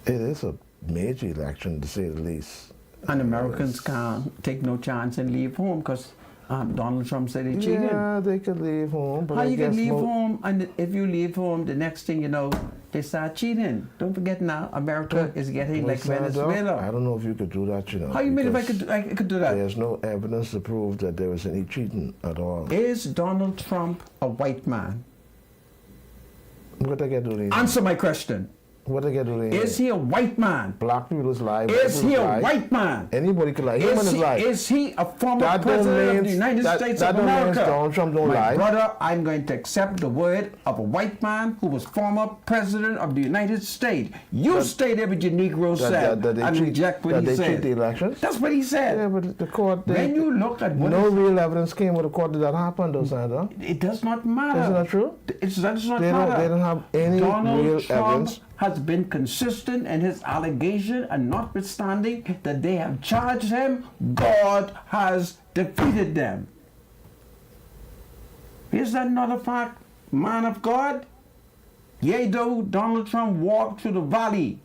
Speaker 2: It is a major election, to say the least.
Speaker 1: And Americans can't take no chance and leave home because Donald Trump said he cheated.
Speaker 2: Yeah, they could leave home. But
Speaker 1: How
Speaker 2: I
Speaker 1: you can
Speaker 2: guess
Speaker 1: leave home, and if you leave home, the next thing you know, they start cheating. Don't forget now, America is getting like Venezuela.
Speaker 2: I don't know if you could do that, you know.
Speaker 1: How you mean if I could do that?
Speaker 2: There's no evidence to prove that there was any cheating at all.
Speaker 1: Is Donald Trump a white man?
Speaker 2: What they get doing?
Speaker 1: Answer my question.
Speaker 2: What they get doing?
Speaker 1: Is he a white man?
Speaker 2: Black people is lie.
Speaker 1: Is he a white man?
Speaker 2: Anybody can lie.
Speaker 1: Is he a former president of the United States of America?
Speaker 2: Donald Trump don't lie.
Speaker 1: Brother, I'm going to accept the word of a white man who was former president of the United States. You stated what your Negro said and reject what he said.
Speaker 2: That they cheat the elections?
Speaker 1: That's what he said.
Speaker 2: Yeah, but the court...
Speaker 1: When you look at what...
Speaker 2: No real evidence came with the court that that happened, though, Sandra.
Speaker 1: It does not matter.
Speaker 2: Isn't that true?
Speaker 1: It does not matter.
Speaker 2: They don't have any real evidence.
Speaker 1: Has been consistent in his allegation, and notwithstanding that they have charged him, God has defeated them. Is that not a fact, man of God? Yea, though Donald Trump walked through the valley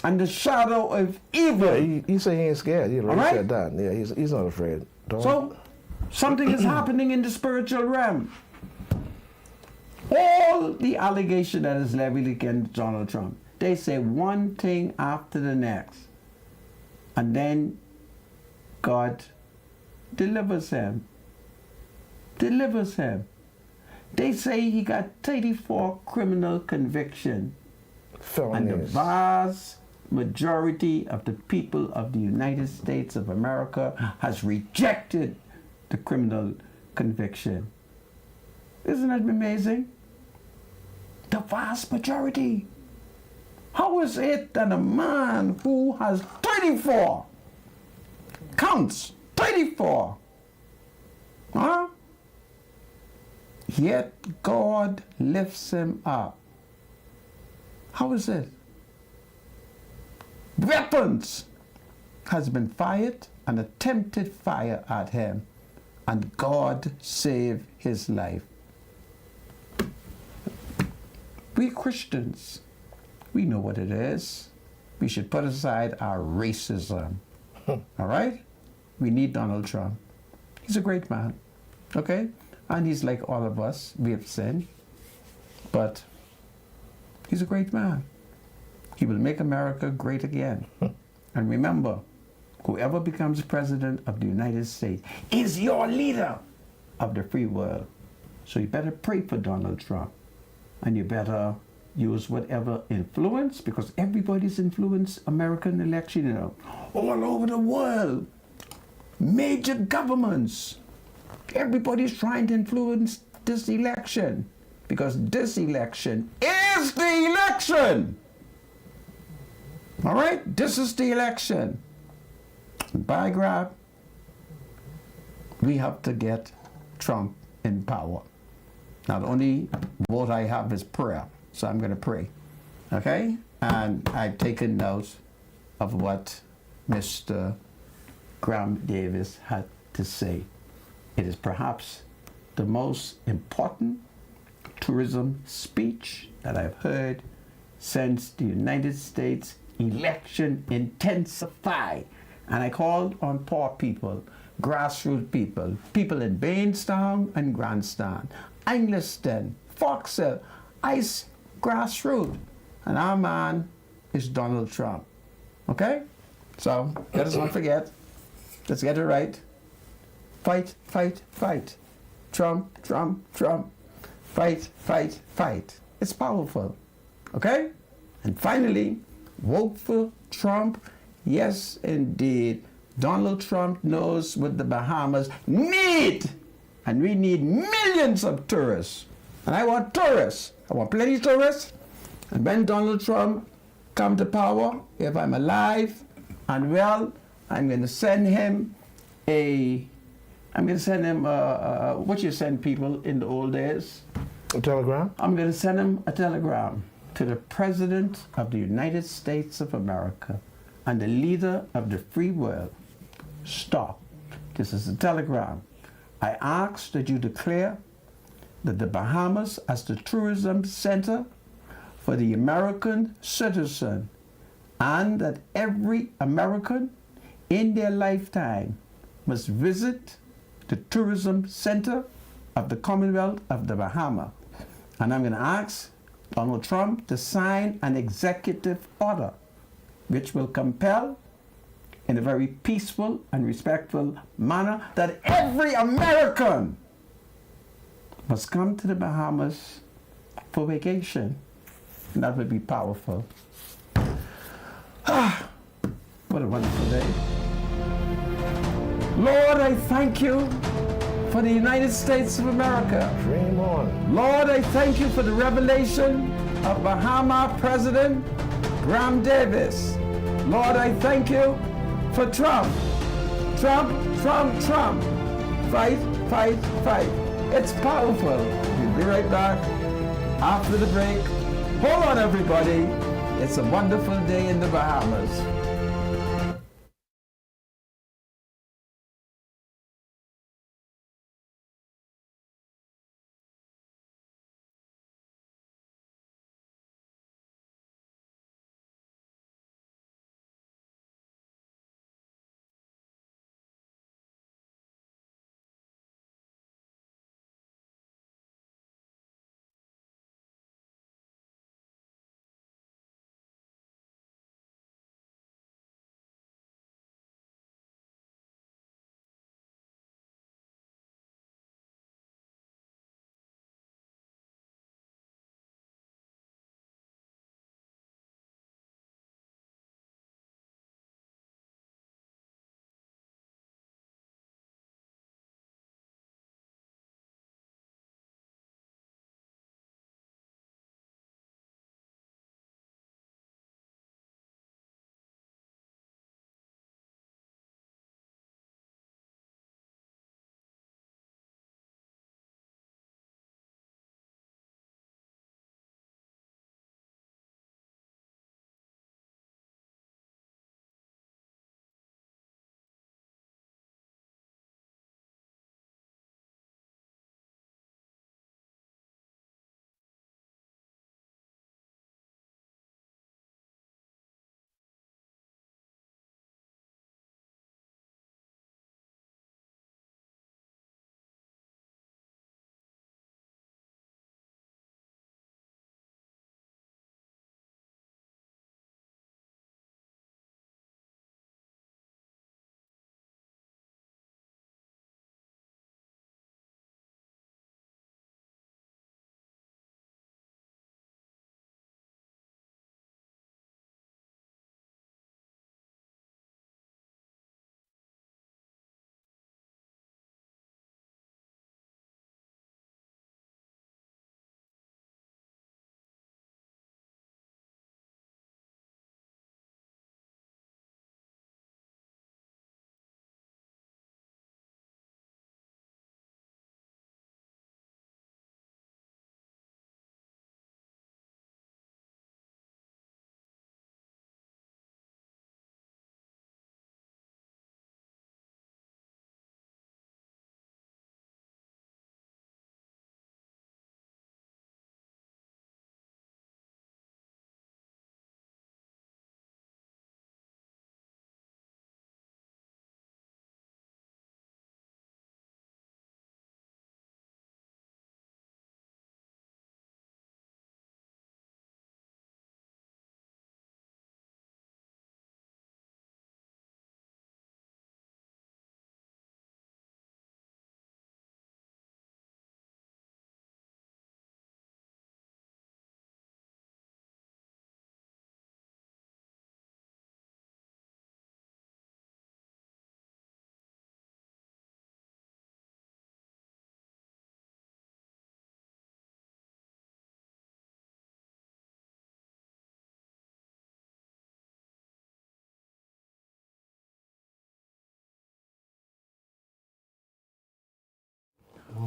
Speaker 1: and the shadow of evil.
Speaker 2: Yeah, he said he ain't scared. He already said that. Yeah, he's not afraid.
Speaker 1: So, something is happening in the spiritual realm. All the allegation that is levied against Donald Trump, they say one thing after the next. And then God delivers him. Delivers him. They say he got 34 criminal convictions. And the vast majority of the people of the United States of America has rejected the criminal conviction. Isn't that amazing? The vast majority. How is it that a man who has 34 counts, 34, huh? Yet God lifts him up. How is it? Weapons has been fired, an attempted fire at him, and God saved his life. We Christians, we know what it is. We should put aside our racism. All right? We need Donald Trump. He's a great man. Okay? And he's like all of us. We have sinned. But he's a great man. He will make America great again. And remember, whoever becomes president of the United States is your leader of the free world. So you better pray for Donald Trump. And you better use whatever influence, because everybody's influenced American election, you know, all over the world. Major governments. Everybody's trying to influence this election, because this election is the election. All right? This is the election. And by God, we have to get Trump in power. Not only what I have is prayer, so I'm going to pray, okay? And I've taken notes of what Mr. Graham Davis had to say. It is perhaps the most important tourism speech that I've heard since the United States election intensified. And I called on poor people, grassroots people, people in Bainstown and Grandstand, Angliston, Foxhill, Ice, grassroots. And our man is Donald Trump. Okay? So, let us not forget. Let's get it right. Fight, fight, fight. Trump, Trump, Trump. Fight, fight, fight. It's powerful. Okay? And finally, vote for Trump. Yes, indeed. Donald Trump knows what the Bahamas need. And we need millions of tourists. And I want tourists. I want plenty of tourists. And when Donald Trump comes to power, if I'm alive and well, I'm going to send him what you send people in the old days?
Speaker 2: A telegram?
Speaker 1: I'm going to send him a telegram to the President of the United States of America and the leader of the free world. Stop. This is a telegram. I ask that you declare that the Bahamas as the tourism center for the American citizen, and that every American in their lifetime must visit the tourism center of the Commonwealth of the Bahamas. And I'm going to ask Donald Trump to sign an executive order which will compel, in a very peaceful and respectful manner, that every American must come to the Bahamas for vacation. And that would be powerful. Ah, what a wonderful day. Lord, I thank you for the United States of America.
Speaker 2: Dream on.
Speaker 1: Lord, I thank you for the revelation of Bahama President Graham Davis. Lord, I thank you for Trump. Trump, Trump, Trump. Fight, fight, fight. It's powerful. We'll be right back after the break. Hold on, everybody. It's a wonderful day in the Bahamas.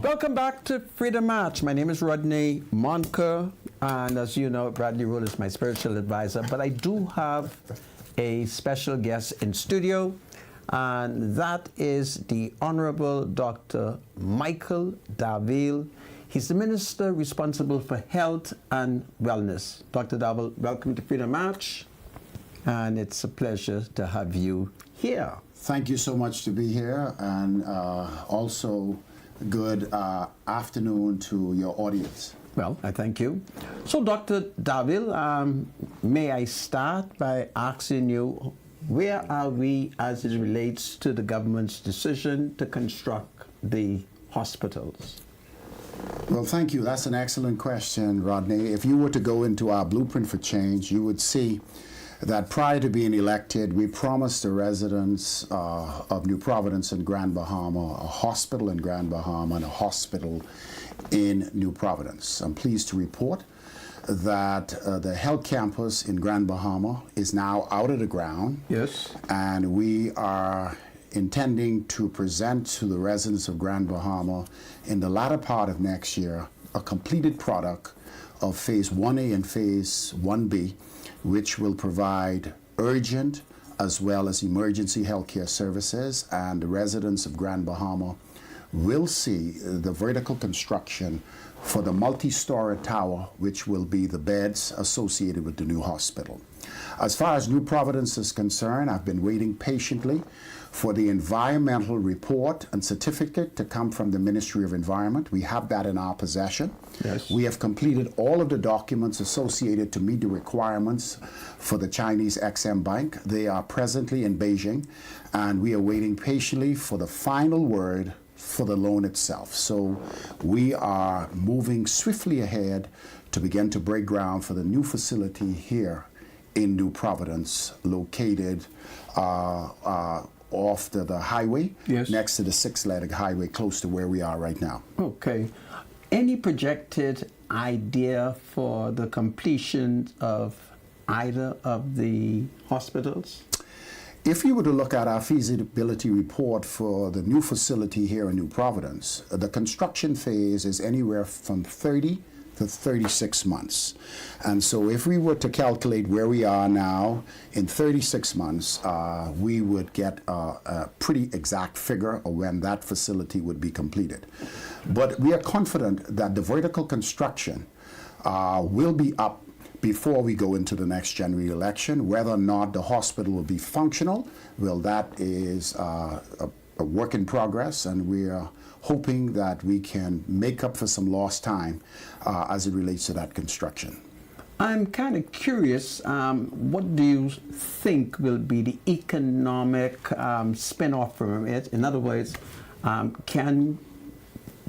Speaker 1: Welcome back to Freedom March. My name is Rodney Monker, and as you know, Bradley Roll is my spiritual advisor, but I do have a special guest in studio, and that is the Honorable Dr. Michael Darville. He's the Minister responsible for Health and Wellness. Dr. Darville, welcome to Freedom March, and it's a pleasure to have you here.
Speaker 3: Thank you so much to be here, and also good afternoon to your audience.
Speaker 1: Well, I thank you. So, Dr. Darville, may I start by asking you, where are we as it relates to the government's decision to construct the hospitals?
Speaker 3: Well, thank you. That's an excellent question, Rodney. If you were to go into our blueprint for change, you would see that prior to being elected, we promised the residents of New Providence and Grand Bahama a hospital in Grand Bahama and a hospital in New Providence. I'm pleased to report that the health campus in Grand Bahama is now out of the ground.
Speaker 1: Yes.
Speaker 3: And we are intending to present to the residents of Grand Bahama in the latter part of next year a completed product of Phase 1A and Phase 1B, which will provide urgent as well as emergency healthcare services, and the residents of Grand Bahama will see the vertical construction for the multi-story tower, which will be the beds associated with the new hospital. As far as New Providence is concerned, I've been waiting patiently for the environmental report and certificate to come from the Ministry of Environment. We have that in our possession.
Speaker 1: Yes.
Speaker 3: We have completed all of the documents associated to meet the requirements for the Chinese Exim Bank. They are presently in Beijing, and we are waiting patiently for the final word for the loan itself. So we are moving swiftly ahead to begin to break ground for the new facility here in New Providence, located off the highway,
Speaker 1: yes,
Speaker 3: next to the six-legged highway, close to where we are right now.
Speaker 1: Okay. Any projected idea for the completion of either of the hospitals?
Speaker 3: If you were to look at our feasibility report for the new facility here in New Providence, the construction phase is anywhere from 30 to 36 months. And so if we were to calculate where we are now, in 36 months, we would get a pretty exact figure of when that facility would be completed. But we are confident that the vertical construction will be up before we go into the next general election. Whether or not the hospital will be functional, well, that is a work in progress, and we are hoping that we can make up for some lost time as it relates to that construction.
Speaker 1: I'm kind of curious, what do you think will be the economic spin-off from it? In other words, can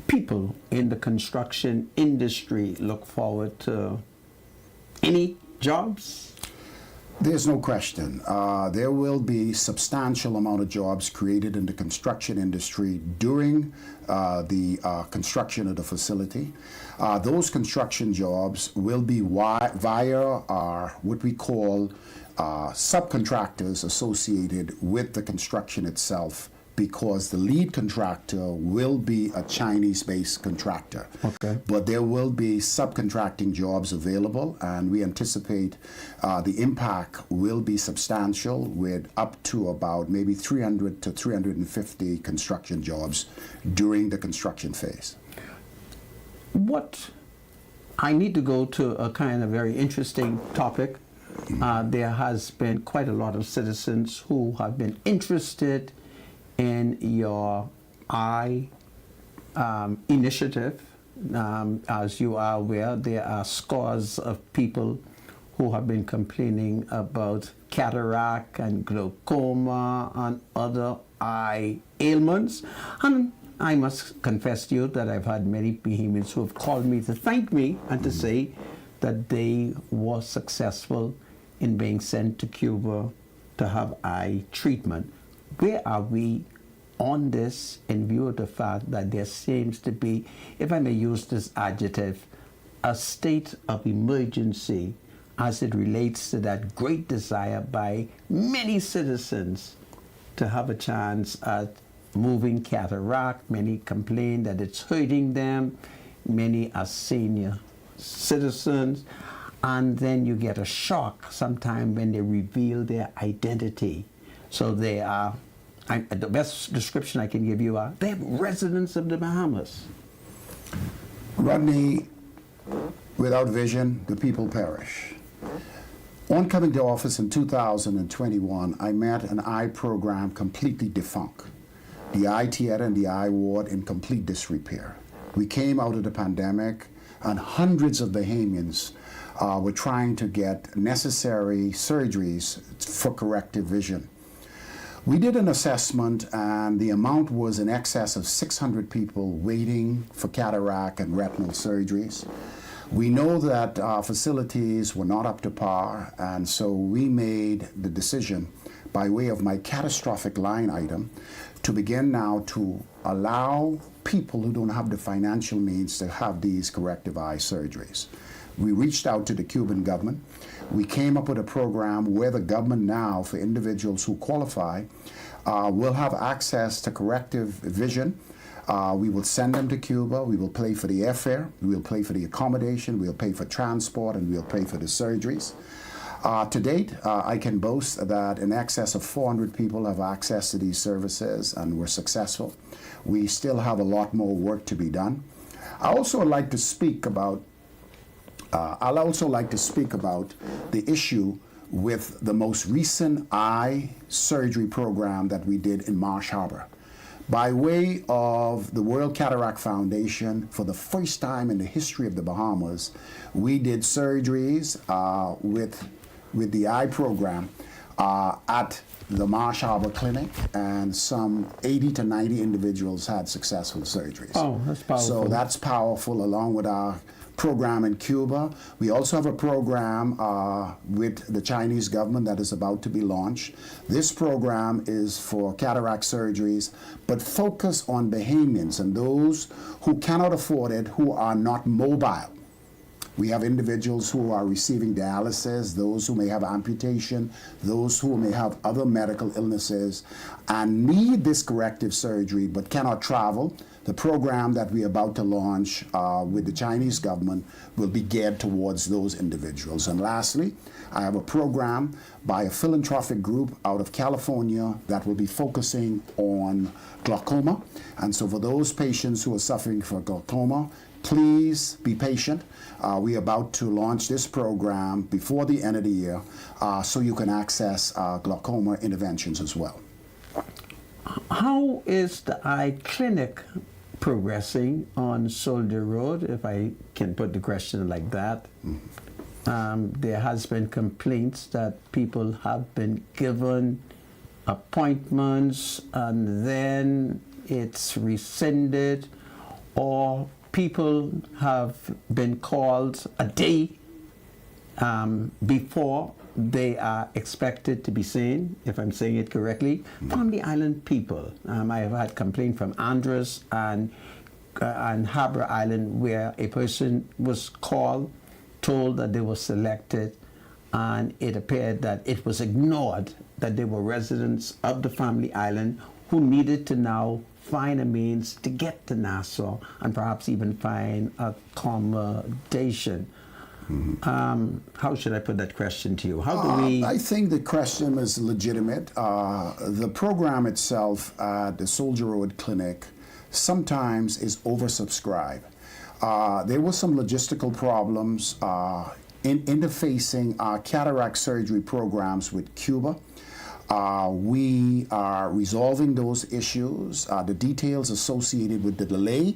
Speaker 1: people in the construction industry look forward to any jobs?
Speaker 3: There's no question. There will be substantial amount of jobs created in the construction industry during the construction of the facility. Those construction jobs will be via our what we call subcontractors associated with the construction itself, because the lead contractor will be a Chinese-based contractor.
Speaker 1: Okay.
Speaker 3: But there will be subcontracting jobs available, and we anticipate the impact will be substantial, with up to about maybe 300 to 350 construction jobs during the construction phase.
Speaker 1: I need to go to a kind of very interesting topic. There has been quite a lot of citizens who have been interested in your initiative. As you are aware, there are scores of people who have been complaining about cataract and glaucoma and other eye ailments. And I must confess to you that I've had many Bahamians who have called me to thank me and to say that they were successful in being sent to Cuba to have eye treatment. Where are we on this, in view of the fact that there seems to be, if I may use this adjective, a state of emergency as it relates to that great desire by many citizens to have a chance at moving cataract? Many complain that it's hurting them. Many are senior citizens. And then you get a shock sometime when they reveal their identity. So they are, the best description I can give you are, they're residents of the Bahamas.
Speaker 3: Rodney, without vision, the people perish. On coming to office in 2021, I met an eye program completely defunct. The eye theater and the eye ward in complete disrepair. We came out of the pandemic and hundreds of Bahamians were trying to get necessary surgeries for corrective vision. We did an assessment and the amount was in excess of 600 people waiting for cataract and retinal surgeries. We know that our facilities were not up to par, and so we made the decision by way of my catastrophic line item to begin now to allow people who don't have the financial means to have these corrective eye surgeries. We reached out to the Cuban government. We came up with a program where the government now, for individuals who qualify, will have access to corrective vision. We will send them to Cuba. We will pay for the airfare. We will pay for the accommodation. We'll pay for transport, and we'll pay for the surgeries. To date, I can boast that in excess of 400 people have access to these services, and we're successful. We still have a lot more work to be done. I also like to speak about. I'll also like to speak about the issue with the most recent eye surgery program that we did in Marsh Harbor. By way of the World Cataract Foundation, for the first time in the history of the Bahamas, we did surgeries with the eye program at the Marsh Harbor Clinic, and some 80 to 90 individuals had successful surgeries.
Speaker 1: Oh, that's powerful.
Speaker 3: So that's powerful, along with our program in Cuba. We also have a program with the Chinese government that is about to be launched. This program is for cataract surgeries, but focus on Bahamians and those who cannot afford it, who are not mobile. We have individuals who are receiving dialysis, those who may have amputation, those who may have other medical illnesses and need this corrective surgery but cannot travel. The program that we're about to launch with the Chinese government will be geared towards those individuals. And lastly, I have a program by a philanthropic group out of California that will be focusing on glaucoma. And so for those patients who are suffering from glaucoma, please be patient. We're about to launch this program before the end of the year so you can access glaucoma interventions as well.
Speaker 1: How is the eye clinic progressing on Soldier Road, if I can put the question like that? There has been complaints that people have been given appointments and then it's rescinded, or people have been called a day before they are expected to be seen, if I'm saying it correctly. Family Island people. I have had complaint from Andros and Harbour Island, where a person was called, told that they were selected, and it appeared that it was ignored that they were residents of the Family Island who needed to now find a means to get to Nassau and perhaps even find accommodation. How should I put that question to you? How do we...
Speaker 3: I think the question is legitimate. The program itself at the Soldier Road Clinic sometimes is oversubscribed. There were some logistical problems in interfacing our cataract surgery programs with Cuba. We are resolving those issues. The details associated with the delay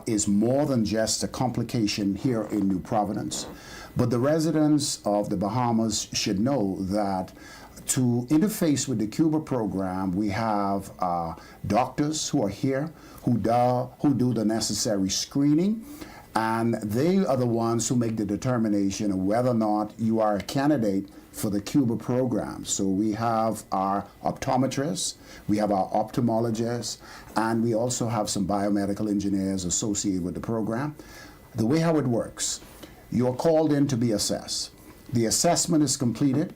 Speaker 3: is more than just a complication here in New Providence. But the residents of the Bahamas should know that to interface with the Cuba program, we have doctors who are here who do the necessary screening, and they are the ones who make the determination of whether or not you are a candidate for the Cuba program. So we have our optometrists, we have our ophthalmologists, and we also have some biomedical engineers associated with the program. The way how it works, you're called in to be assessed. The assessment is completed.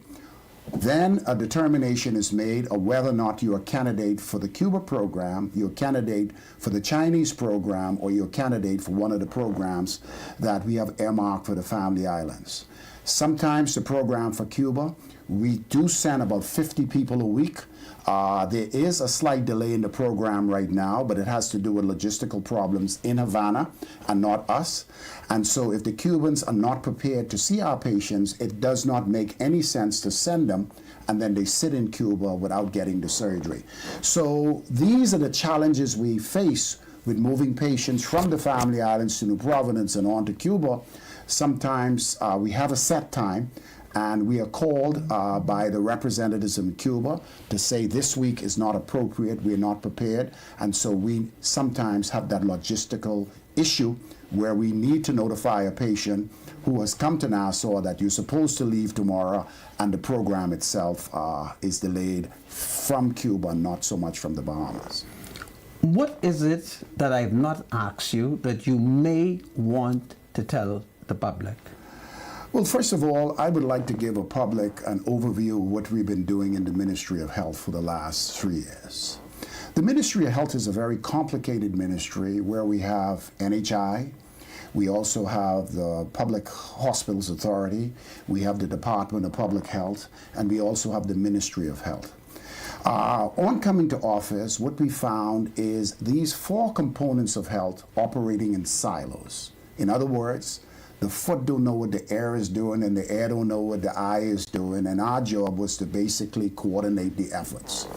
Speaker 3: Then a determination is made of whether or not you're a candidate for the Cuba program, you're a candidate for the Chinese program, or you're a candidate for one of the programs that we have earmarked for the Family Islands. Sometimes the program for Cuba, we do send about 50 people a week. There is a slight delay in the program right now, but it has to do with logistical problems in Havana and not us. And so if the Cubans are not prepared to see our patients, it does not make any sense to send them and then they sit in Cuba without getting the surgery. So these are the challenges we face with moving patients from the Family Islands to New Providence and on to Cuba. Sometimes we have a set time, and we are called by the representatives in Cuba to say this week is not appropriate, we're not prepared, and so we sometimes have that logistical issue where we need to notify a patient who has come to Nassau that you're supposed to leave tomorrow, and the program itself is delayed from Cuba, not so much from the Bahamas.
Speaker 1: What is it that I've not asked you that you may want to tell the public?
Speaker 3: Well, first of all, I would like to give a public an overview of what we've been doing in the Ministry of Health for the last 3 years. The Ministry of Health is a very complicated ministry where we have NHI, we also have the Public Hospitals Authority, we have the Department of Public Health, and we also have the Ministry of Health. On coming to office, what we found is these 4 components of health operating in silos. In other words, the foot don't know what the air is doing, and the air don't know what the eye is doing, and our job was to basically coordinate the efforts.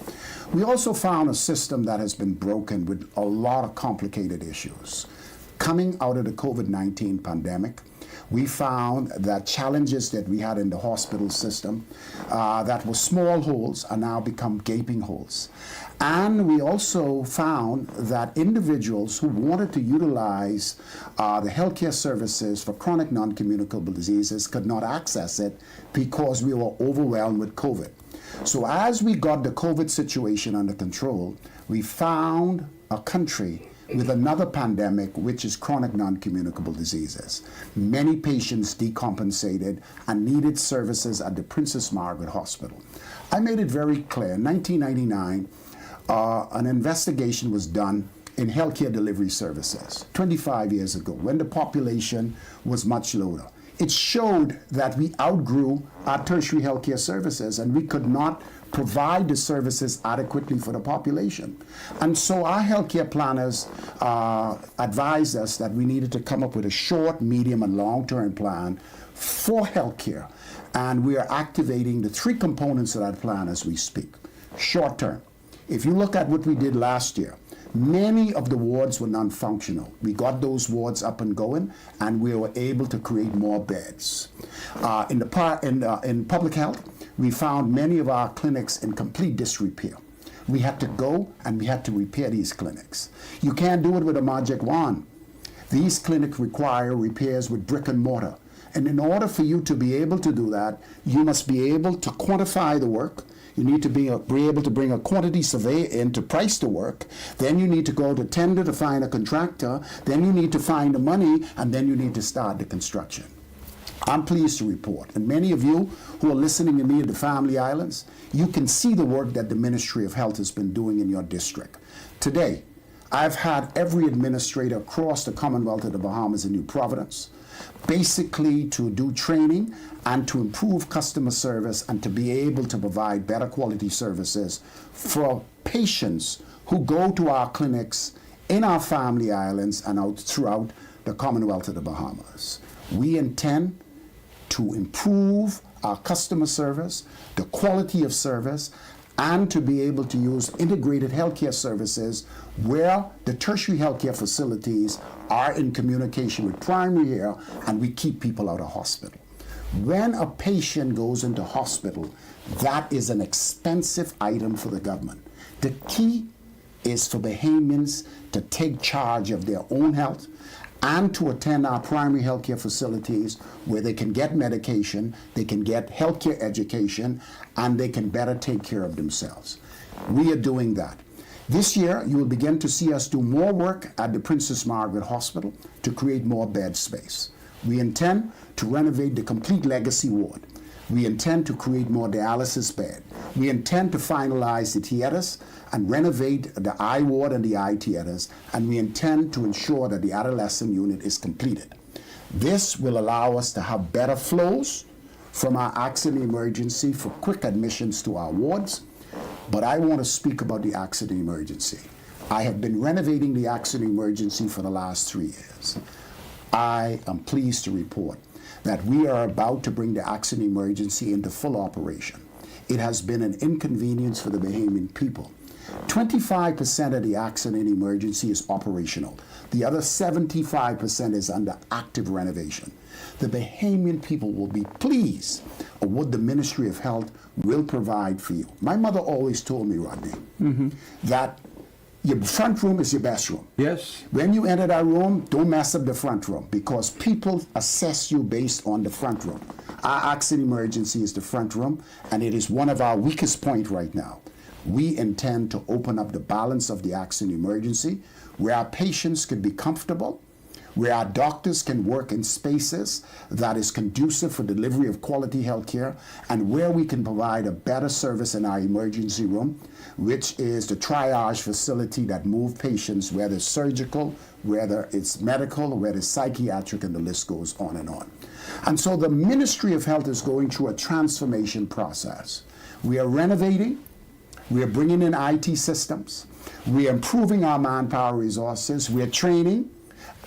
Speaker 3: We also found a system that has been broken with a lot of complicated issues. Coming out of the COVID-19 pandemic, we found that challenges that we had in the hospital system that were small holes are now become gaping holes. And we also found that individuals who wanted to utilize the healthcare services for chronic non-communicable diseases could not access it because we were overwhelmed with COVID. So as we got the COVID situation under control, we found a country with another pandemic, which is chronic non-communicable diseases. Many patients decompensated and needed services at the Princess Margaret Hospital. I made it very clear. In 1999, an investigation was done in healthcare delivery services 25 years ago when the population was much lower. It showed that we outgrew our tertiary healthcare services and we could not provide the services adequately for the population. And so our healthcare planners advised us that we needed to come up with a short, medium, and long-term plan for healthcare. And we are activating the 3 components of that plan as we speak. Short term. If you look at what we did last year, many of the wards were non-functional. We got those wards up and going, and we were able to create more beds. In public health, we found many of our clinics in complete disrepair. We had to go and we had to repair these clinics. You can't do it with a magic wand. These clinics require repairs with brick and mortar. And in order for you to be able to do that, you must be able to quantify the work. You need to be able to bring a quantity survey in to price the work. Then you need to go to tender to find a contractor. Then you need to find the money, and then you need to start the construction. I'm pleased to report, and many of you who are listening to me at the Family Islands, you can see the work that the Ministry of Health has been doing in your district. Today, I've had every administrator across the Commonwealth of the Bahamas and New Providence basically to do training and to improve customer service and to be able to provide better quality services for patients who go to our clinics in our Family Islands and out throughout the Commonwealth of the Bahamas. We intend to improve our customer service, the quality of service, and to be able to use integrated healthcare services where the tertiary healthcare facilities are in communication with primary care, and we keep people out of hospital. When a patient goes into hospital, that is an expensive item for the government. The key is for Bahamians to take charge of their own health and to attend our primary healthcare facilities where they can get medication, they can get healthcare education, and they can better take care of themselves. We are doing that. This year, you will begin to see us do more work at the Princess Margaret Hospital to create more bed space. We intend to renovate the complete legacy ward. We intend to create more dialysis bed. We intend to finalize the theaters and renovate the eye ward and the eye theaters, and we intend to ensure that the adolescent unit is completed. This will allow us to have better flows from our accident emergency for quick admissions to our wards, but I want to speak about the accident emergency. I have been renovating the accident emergency for the last 3 years. I am pleased to report that we are about to bring the accident emergency into full operation. It has been an inconvenience for the Bahamian people. 25% of the accident emergency is operational. The other 75% is under active renovation. The Bahamian people will be pleased of what the Ministry of Health will provide for you. My mother always told me, Rodney, that your front room is your best room.
Speaker 1: Yes.
Speaker 3: When you enter that room, don't mess up the front room, because people assess you based on the front room. Our accident emergency is the front room, and it is one of our weakest points right now. We intend to open up the balance of the accident emergency where our patients could be comfortable, where our doctors can work in spaces that is conducive for delivery of quality health care, and where we can provide a better service in our emergency room, which is the triage facility that moves patients, whether it's surgical, whether it's medical, whether it's psychiatric, and the list goes on and on. And so the Ministry of Health is going through a transformation process. We are renovating, we are bringing in IT systems, we are improving our manpower resources, we are training,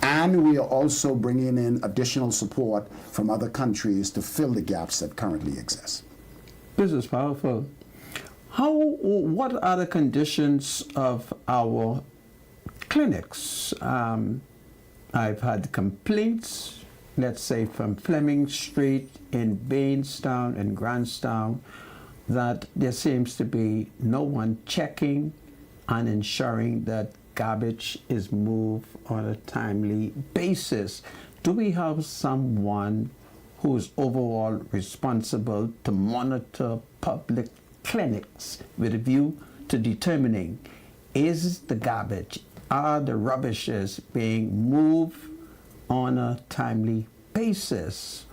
Speaker 3: and we are also bringing in additional support from other countries to fill the gaps that currently exist.
Speaker 1: This is powerful. What are the conditions of our clinics? I've had complaints, let's say from Fleming Street in Bainstown and Grantstown, that there seems to be no one checking and ensuring that garbage is moved on a timely basis. Do we have someone who is overall responsible to monitor public clinics with a view to determining, is the garbage, are the rubbishes being moved on a timely basis?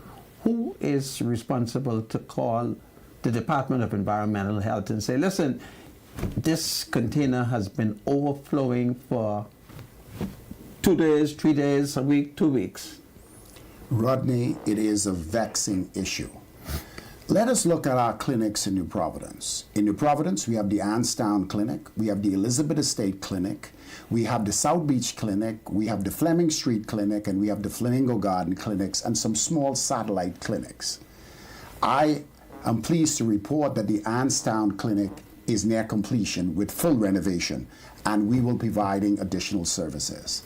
Speaker 1: Who is responsible to call the Department of Environmental Health and say, listen, this container has been overflowing for 2 days, 3 days, a week, 2 weeks?
Speaker 3: Rodney, it is a vexing issue. Let us look at our clinics in New Providence. In New Providence, we have the Anstown Clinic, we have the Elizabeth Estate Clinic, we have the South Beach Clinic, we have the Fleming Street Clinic, and we have the Flamingo Garden Clinics, and some small satellite clinics. I am pleased to report that the Anstown Clinic is near completion with full renovation, and we will be providing additional services.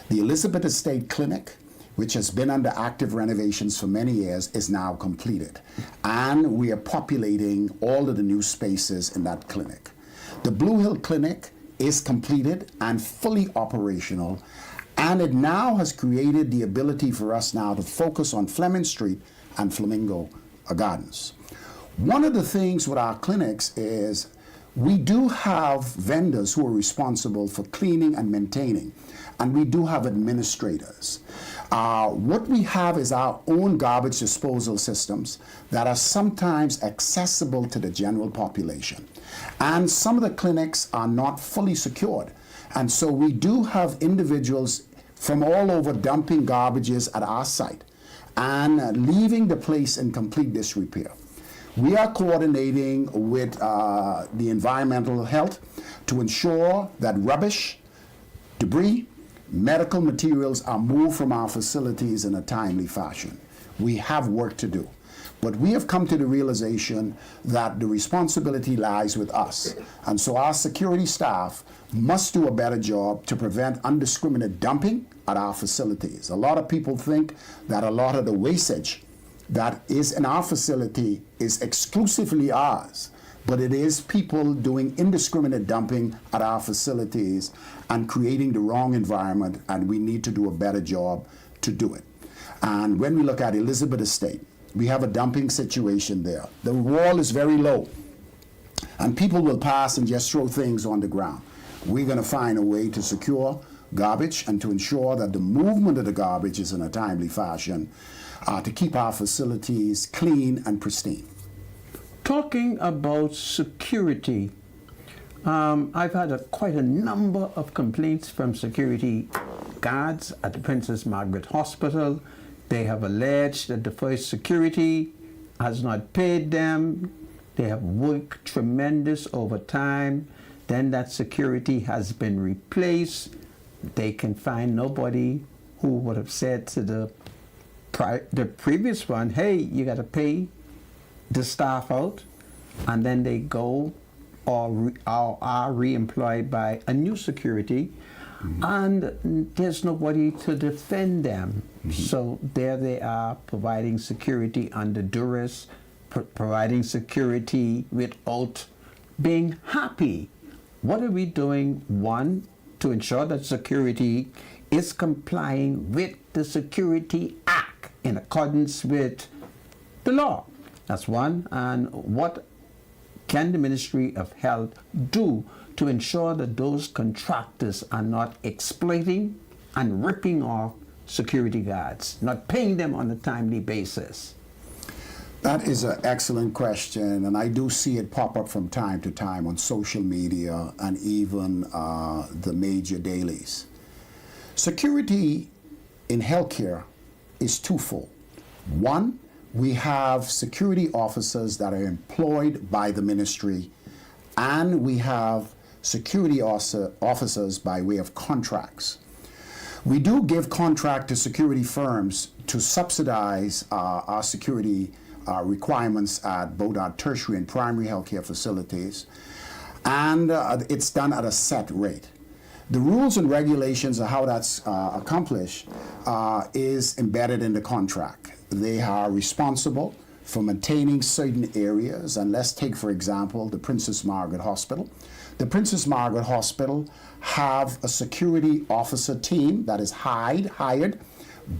Speaker 3: The Elizabeth Estate Clinic, which has been under active renovations for many years, is now completed, and we are populating all of the new spaces in that clinic. The Blue Hill Clinic is completed and fully operational, and it now has created the ability for us now to focus on Fleming Street and Flamingo Gardens. One of the things with our clinics is we do have vendors who are responsible for cleaning and maintaining, and we do have administrators. What we have is our own garbage disposal systems that are sometimes accessible to the general population. And some of the clinics are not fully secured. And so we do have individuals from all over dumping garbages at our site and leaving the place in complete disrepair. We are coordinating with the environmental health to ensure that rubbish, debris, medical materials are moved from our facilities in a timely fashion. We have work to do, but we have come to the realization that the responsibility lies with us. And so our security staff must do a better job to prevent indiscriminate dumping at our facilities. A lot of people think that a lot of the wastage that is in our facility is exclusively ours, but it is people doing indiscriminate dumping at our facilities and creating the wrong environment, and we need to do a better job to do it. And when we look at Elizabeth Estate, we have a dumping situation there. The wall is very low, and people will pass and just throw things on the ground. We're going to find a way to secure garbage and to ensure that the movement of the garbage is in a timely fashion to keep our facilities clean and pristine.
Speaker 1: Talking about security, I've had quite a number of complaints from security guards at the Princess Margaret Hospital. They have alleged that the first security has not paid them. They have worked tremendous overtime. Then that security has been replaced. They can find nobody who would have said to the previous one, hey, you got to pay the staff out. And then they go or are re-employed by a new security. And there's nobody to defend them. So there they are, providing security under duress, providing security without being happy. What are we doing? One, to ensure that security is complying with the Security Act in accordance with the law. That's one. And what can the Ministry of Health do to ensure that those contractors are not exploiting and ripping off security guards, not paying them on a timely basis?
Speaker 3: That is an excellent question, and I do see it pop up from time to time on social media and even the major dailies. Security in healthcare is twofold. One, we have security officers that are employed by the ministry, and we have security officers by way of contracts. We do give contract to security firms to subsidize our security requirements at both our tertiary and primary healthcare facilities, and it's done at a set rate. The rules and regulations of how that's accomplished is embedded in the contract. They are responsible for maintaining certain areas, and let's take, for example, the Princess Margaret Hospital. The Princess Margaret Hospital have a security officer team that is hired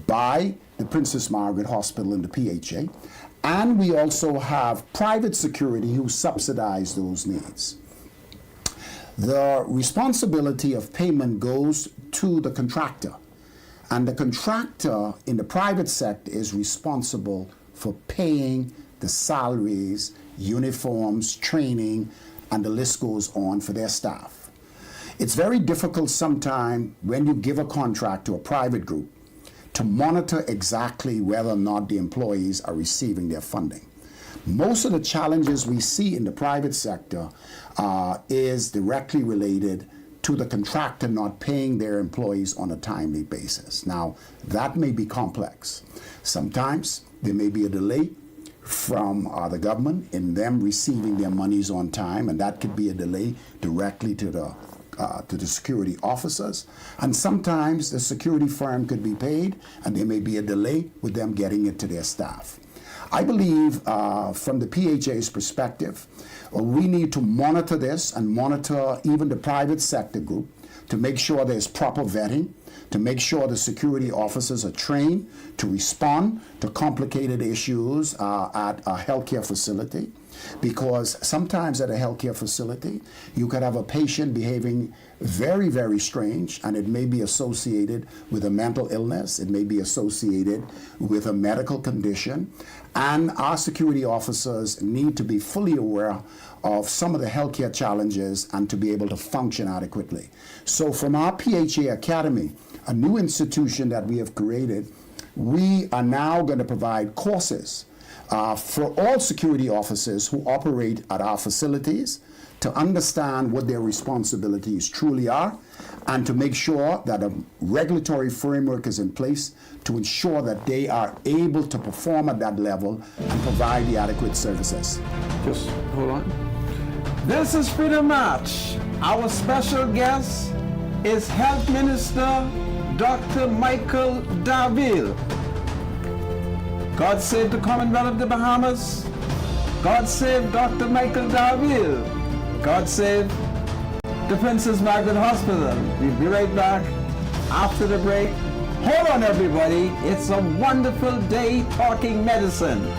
Speaker 3: by the Princess Margaret Hospital and the PHA, and we also have private security who subsidize those needs. The responsibility of payment goes to the contractor, and the contractor in the private sector is responsible for paying the salaries, uniforms, training, and the list goes on for their staff. It's very difficult sometimes when you give a contract to a private group to monitor exactly whether or not the employees are receiving their funding. Most of the challenges we see in the private sector is directly related to the contractor not paying their employees on a timely basis. Now, that may be complex. Sometimes there may be a delay from the government in them receiving their monies on time, and that could be a delay directly to the security officers. And sometimes the security firm could be paid, and there may be a delay with them getting it to their staff. I believe from the PHA's perspective, we need to monitor this and monitor even the private sector group to make sure there's proper vetting, to make sure the security officers are trained to respond to complicated issues at a healthcare facility. Because sometimes at a healthcare facility, you could have a patient behaving very, very strange, and it may be associated with a mental illness, it may be associated with a medical condition, and our security officers need to be fully aware of some of the healthcare challenges and to be able to function adequately. So from our PHA Academy, a new institution that we have created, we are now going to provide courses for all security officers who operate at our facilities to understand what their responsibilities truly are and to make sure that a regulatory framework is in place to ensure that they are able to perform at that level and provide the adequate services.
Speaker 1: Just hold on. This is Freedom March. Our special guest is Health Minister Dr. Michael Darville. God save the Commonwealth of the Bahamas. God save Dr. Michael Darville. God save the Princess Margaret Hospital. We'll be right back after the break. Hold on, everybody. It's a wonderful day talking medicine.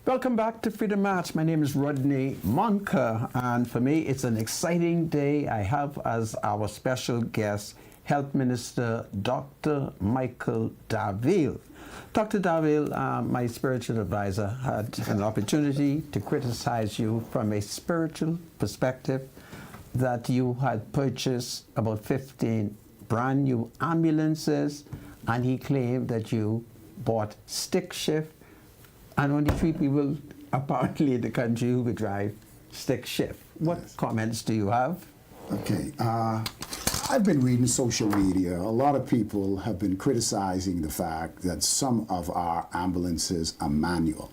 Speaker 1: Welcome back to Freedom Match. My name is Rodney Monka, and for me it's an exciting day. I have as our special guest Health Minister Dr. Michael Darville. Dr. Darville, my spiritual advisor, had an opportunity to criticize you from a spiritual perspective that you had purchased about 15 brand new ambulances, and he claimed that you bought stick shift, and only 3 people apparently in the country who could drive stick shift. What comments do you have?
Speaker 3: Okay. I've been reading social media. A lot of people have been criticizing the fact that some of our ambulances are manual.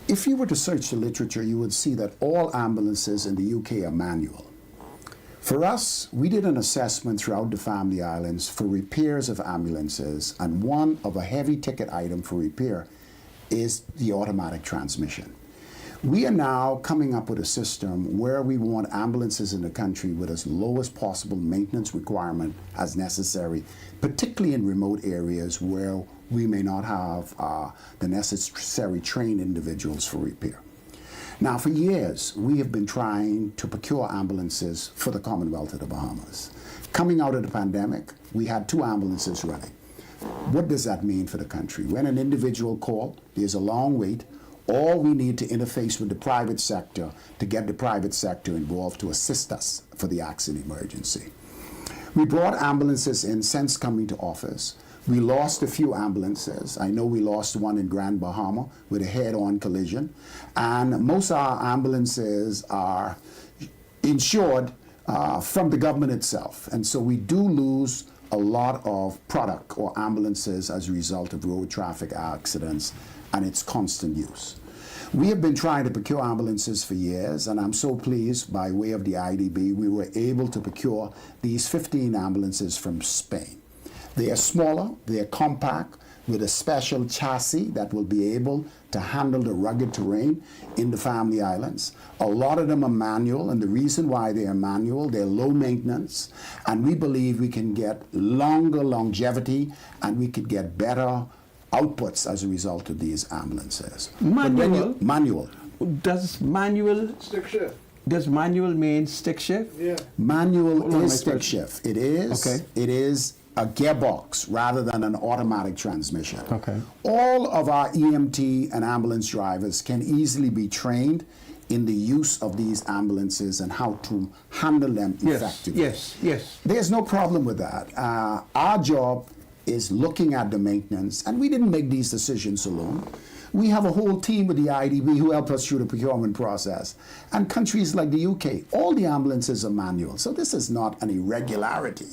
Speaker 3: If you were to search the literature, you would see that all ambulances in the UK are manual. For us, we did an assessment throughout the Family Islands for repairs of ambulances, and one of a heavy ticket item for repair is the automatic transmission. We are now coming up with a system where we want ambulances in the country with as low as possible maintenance requirement as necessary, particularly in remote areas where we may not have the necessary trained individuals for repair. Now, for years, we have been trying to procure ambulances for the Commonwealth of the Bahamas. Coming out of the pandemic, we had 2 ambulances running. What does that mean for the country? When an individual calls, there's a long wait. All we need to interface with the private sector to get the private sector involved to assist us for the accident emergency. We brought ambulances in since coming to office. We lost a few ambulances. I know we lost one in Grand Bahama with a head-on collision. And most of our ambulances are insured from the government itself. And so we do lose a lot of product or ambulances as a result of road traffic accidents and its constant use. We have been trying to procure ambulances for years, and I'm so pleased by way of the IDB we were able to procure these 15 ambulances from Spain. They are smaller, they are compact, with a special chassis that will be able to handle the rugged terrain in the Family Islands. A lot of them are manual, and the reason why they are manual, they're low maintenance, and we believe we can get longer longevity and we could get better outputs as a result of these ambulances.
Speaker 1: Manual?
Speaker 3: Manual.
Speaker 1: Does manual
Speaker 2: Stick shift.
Speaker 1: Does manual mean stick shift?
Speaker 2: Yeah.
Speaker 3: Manual is stick shift. It is.
Speaker 1: Okay.
Speaker 3: It is a gearbox rather than an automatic transmission.
Speaker 1: Okay.
Speaker 3: All of our EMT and ambulance drivers can easily be trained in the use of these ambulances and how to handle them effectively.
Speaker 1: Yes.
Speaker 3: There's no problem with that. Our job is looking at the maintenance, and we didn't make these decisions alone. We have a whole team with the IDB who help us through the procurement process. And countries like the UK, all the ambulances are manual. So this is not an irregularity.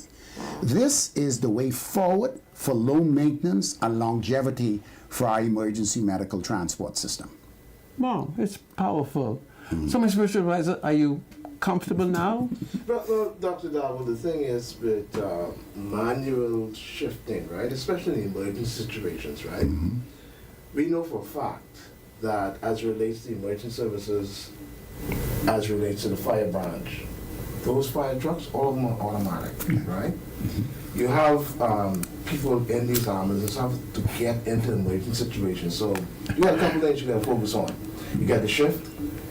Speaker 3: This is the way forward for low maintenance and longevity for our emergency medical transport system.
Speaker 1: Wow, it's powerful. So, my spiritual advisor, are you comfortable now?
Speaker 2: Well, Dr. Darville, the thing is with manual shifting, right, especially in emergency situations, right, we know for a fact that as relates to emergency services, as relates to the fire branch, those fire trucks, all of them are automatic, right? You have people in these ambulances have to get into emergency situations. So you got a couple things you got to focus on. You got the shift,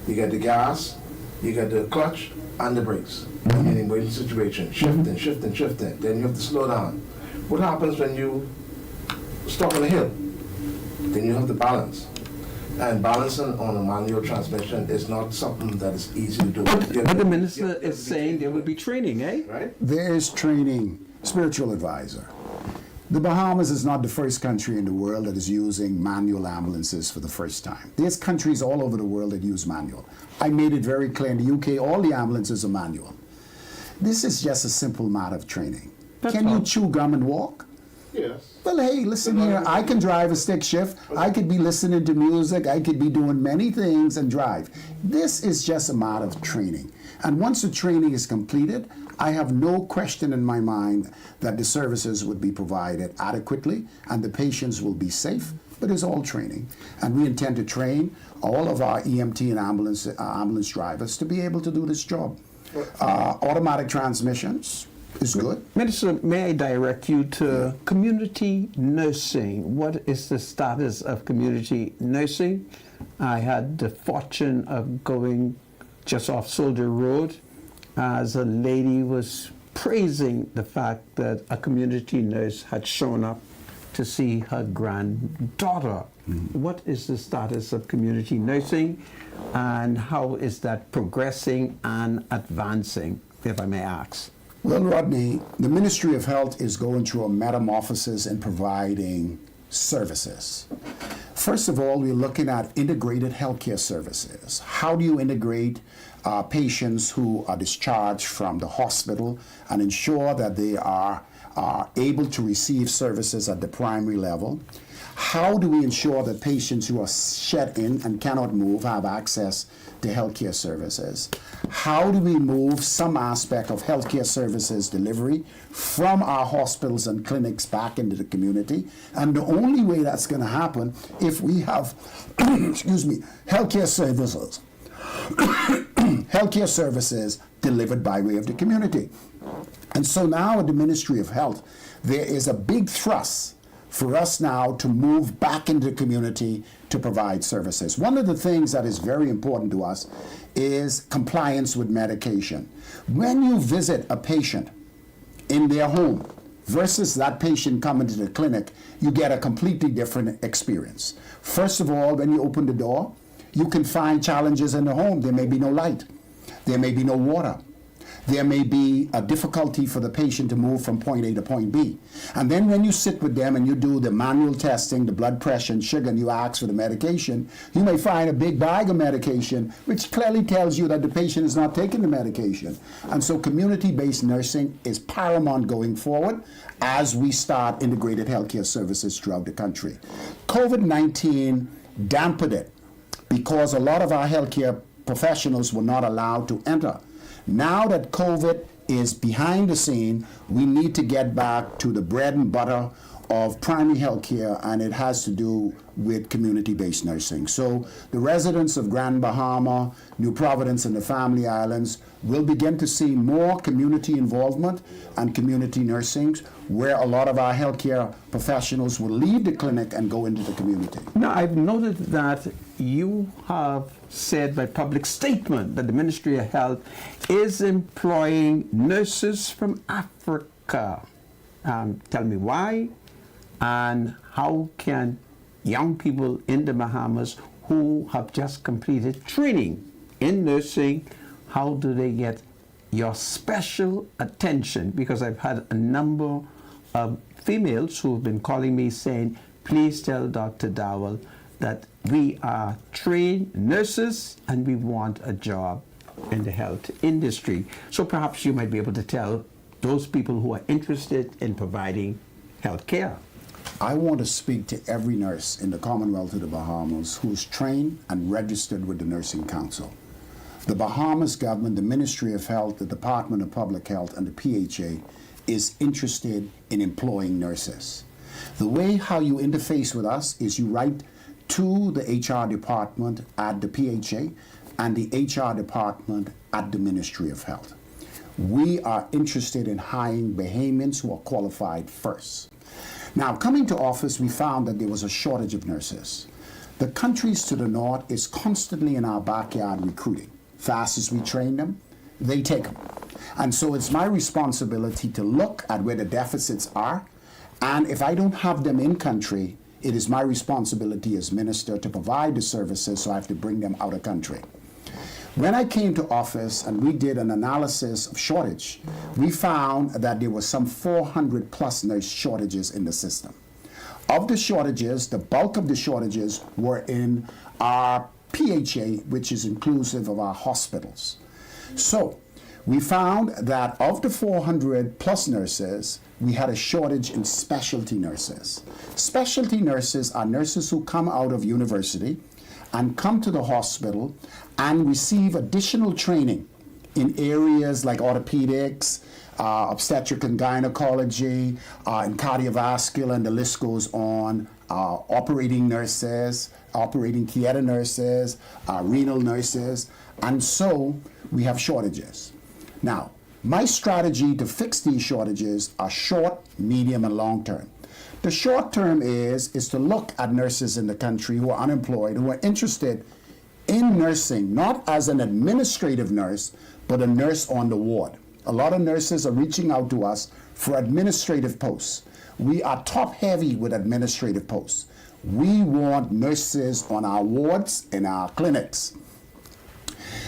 Speaker 2: you got the gas, you got the clutch, and the brakes in an emergency situation. Shifting. Then you have to slow down. What happens when you stop on a hill? Then you have to balance. And balancing on a manual transmission is not something that is easy to do.
Speaker 1: But the minister is saying there will be training, eh?
Speaker 2: Right?
Speaker 3: There is training, spiritual advisor. The Bahamas is not the first country in the world that is using manual ambulances for the first time. There's countries all over the world that use manual. I made it very clear in the UK, all the ambulances are manual. This is just a simple matter of training. Can you chew gum and walk?
Speaker 2: Yes.
Speaker 3: Well, hey, listen here, I can drive a stick shift. I could be listening to music. I could be doing many things and drive. This is just a matter of training. And once the training is completed, I have no question in my mind that the services would be provided adequately and the patients will be safe, but it's all training. And we intend to train all of our EMT and ambulance drivers to be able to do this job. Automatic transmissions, is good.
Speaker 1: Minister, may I direct you to community nursing? What is the status of community nursing? I had the fortune of going just off Soldier Road as a lady was praising the fact that a community nurse had shown up to see her granddaughter. What is the status of community nursing, and how is that progressing and advancing, if I may ask?
Speaker 3: Well, Rodney, the Ministry of Health is going through a metamorphosis in providing services. First of all, we're looking at integrated healthcare services. How do you integrate patients who are discharged from the hospital and ensure that they are able to receive services at the primary level? How do we ensure that patients who are shut in and cannot move have access to healthcare services? How do we move some aspect of healthcare services delivery from our hospitals and clinics back into the community? And the only way that's going to happen if we have, excuse me, healthcare services, healthcare services delivered by way of the community. And so now at the Ministry of Health, there is a big thrust for us now to move back into the community to provide services. One of the things that is very important to us is compliance with medication. When you visit a patient in their home versus that patient coming to the clinic, you get a completely different experience. First of all, when you open the door, you can find challenges in the home. There may be no light. There may be no water. There may be a difficulty for the patient to move from point A to point B. And then when you sit with them and you do the manual testing, the blood pressure and sugar, and you ask for the medication, you may find a big bag of medication, which clearly tells you that the patient is not taking the medication. And so community-based nursing is paramount going forward as we start integrated healthcare services throughout the country. COVID-19 dampened it because a lot of our healthcare professionals were not allowed to enter. Now that COVID is behind the scene, we need to get back to the bread and butter of primary health care, and it has to do with community-based nursing. So the residents of Grand Bahama, New Providence, and the Family Islands will begin to see more community involvement and community nursing, where a lot of our healthcare professionals will leave the clinic and go into the community.
Speaker 1: Now, I've noted that you have said by public statement that the Ministry of Health is employing nurses from Africa. Tell me why, and how can young people in the Bahamas who have just completed training in nursing, how do they get your special attention? Because I've had a number of females who have been calling me saying, please tell Dr. Darville that we are trained nurses and we want a job in the health industry. So perhaps you might be able to tell those people who are interested in providing health care.
Speaker 3: I want to speak to every nurse in the Commonwealth of the Bahamas who is trained and registered with the Nursing Council. The Bahamas government, the Ministry of Health, the Department of Public Health, and the PHA is interested in employing nurses. The way how you interface with us is you write to the HR department at the PHA and the HR department at the Ministry of Health. We are interested in hiring Bahamians who are qualified first. Now, coming to office, we found that there was a shortage of nurses. The countries to the north is constantly in our backyard recruiting. Fast as we train them, they take them. And so it's my responsibility to look at where the deficits are, and if I don't have them in country, it is my responsibility as minister to provide the services, so I have to bring them out of country. When I came to office and we did an analysis of shortage, we found that there was some 400 plus nurse shortages in the system. Of the shortages, the bulk of the shortages were in our PHA, which is inclusive of our hospitals. So we found that of the 400 plus nurses, we had a shortage in specialty nurses. Specialty nurses are nurses who come out of university and come to the hospital and receive additional training in areas like orthopedics, obstetric and gynecology, and cardiovascular, and the list goes on. Operating nurses, operating theater nurses, renal nurses, and so we have shortages. Now, My strategy to fix these shortages are short, medium, and long term. The short term is to look at nurses in the country who are unemployed, who are interested in nursing, not as an administrative nurse, but a nurse on the ward. A lot of nurses are reaching out to us for administrative posts. We are top heavy with administrative posts. We want nurses on our wards and our clinics.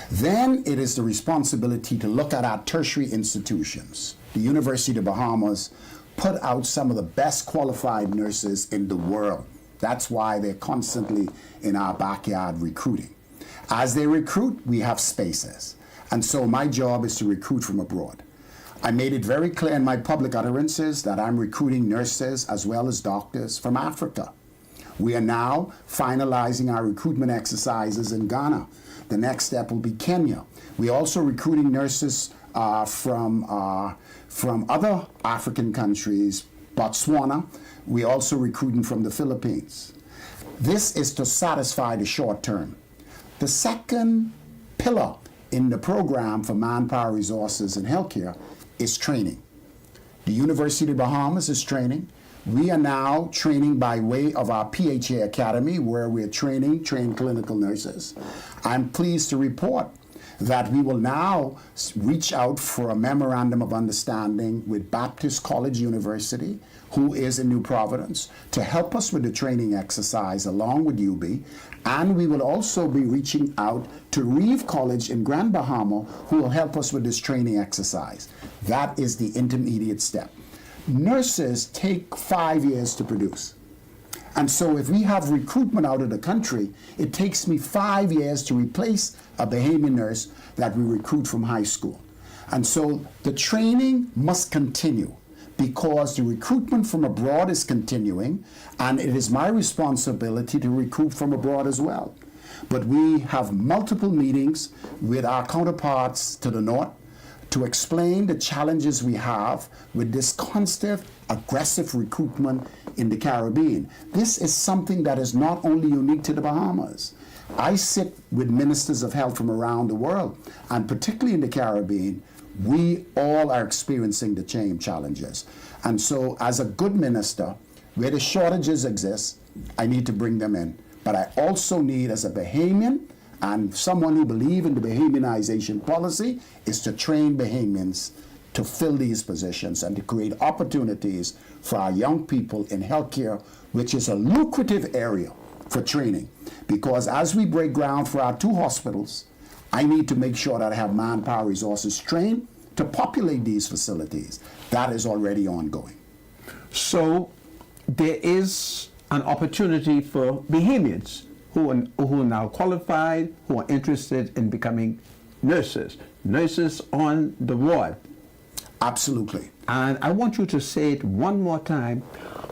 Speaker 3: Then it is the responsibility to look at our tertiary institutions. The University of the Bahamas put out some of the best qualified nurses in the world. That's why they're constantly in our backyard recruiting. As they recruit, we have spaces. And so my job is to recruit from abroad. I made it very clear in my public utterances that I'm recruiting nurses as well as doctors from Africa. We are now finalizing our recruitment exercises in Ghana. The next step will be Kenya. We're also recruiting nurses from other African countries, Botswana. We're also recruiting from the Philippines. This is to satisfy the short term. The second pillar in the program for manpower resources and healthcare is training. The University of the Bahamas is training. We are now training by way of our PHA Academy, where we're training trained clinical nurses. I'm pleased to report that we will now reach out for a memorandum of understanding with Baptist College University, who is in New Providence, to help us with the training exercise along with UB. And we will also be reaching out to Reeve College in Grand Bahama, who will help us with this training exercise. That is the intermediate step. Nurses take 5 years to produce. And so if we have recruitment out of the country, it takes me 5 years to replace a Bahamian nurse that we recruit from high school. And so the training must continue because the recruitment from abroad is continuing, and it is my responsibility to recruit from abroad as well. But we have multiple meetings with our counterparts to the north to explain the challenges we have with this constant aggressive recruitment in the Caribbean. This is something that is not only unique to the Bahamas. I sit with ministers of health from around the world, and particularly in the Caribbean, we all are experiencing the same challenges. And so as a good minister, where the shortages exist, I need to bring them in. But I also need, as a Bahamian, and someone who believes in the Bahamianization policy, is to train Bahamians to fill these positions and to create opportunities for our young people in healthcare, which is a lucrative area for training. Because as we break ground for our 2 hospitals, I need to make sure that I have manpower resources trained to populate these facilities. That is already ongoing.
Speaker 1: So there is an opportunity for Bahamians who are now qualified, who are interested in becoming nurses on the ward.
Speaker 3: Absolutely.
Speaker 1: And I want you to say it one more time,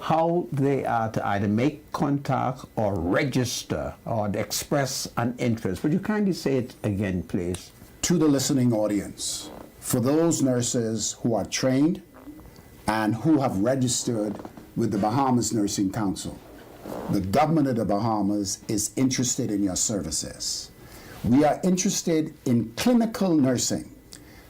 Speaker 1: how they are to either make contact or register or express an interest. Would you kindly say it again, please?
Speaker 3: To the listening audience, for those nurses who are trained and who have registered with the Bahamas Nursing Council, the government of the Bahamas is interested in your services. We are interested in clinical nursing,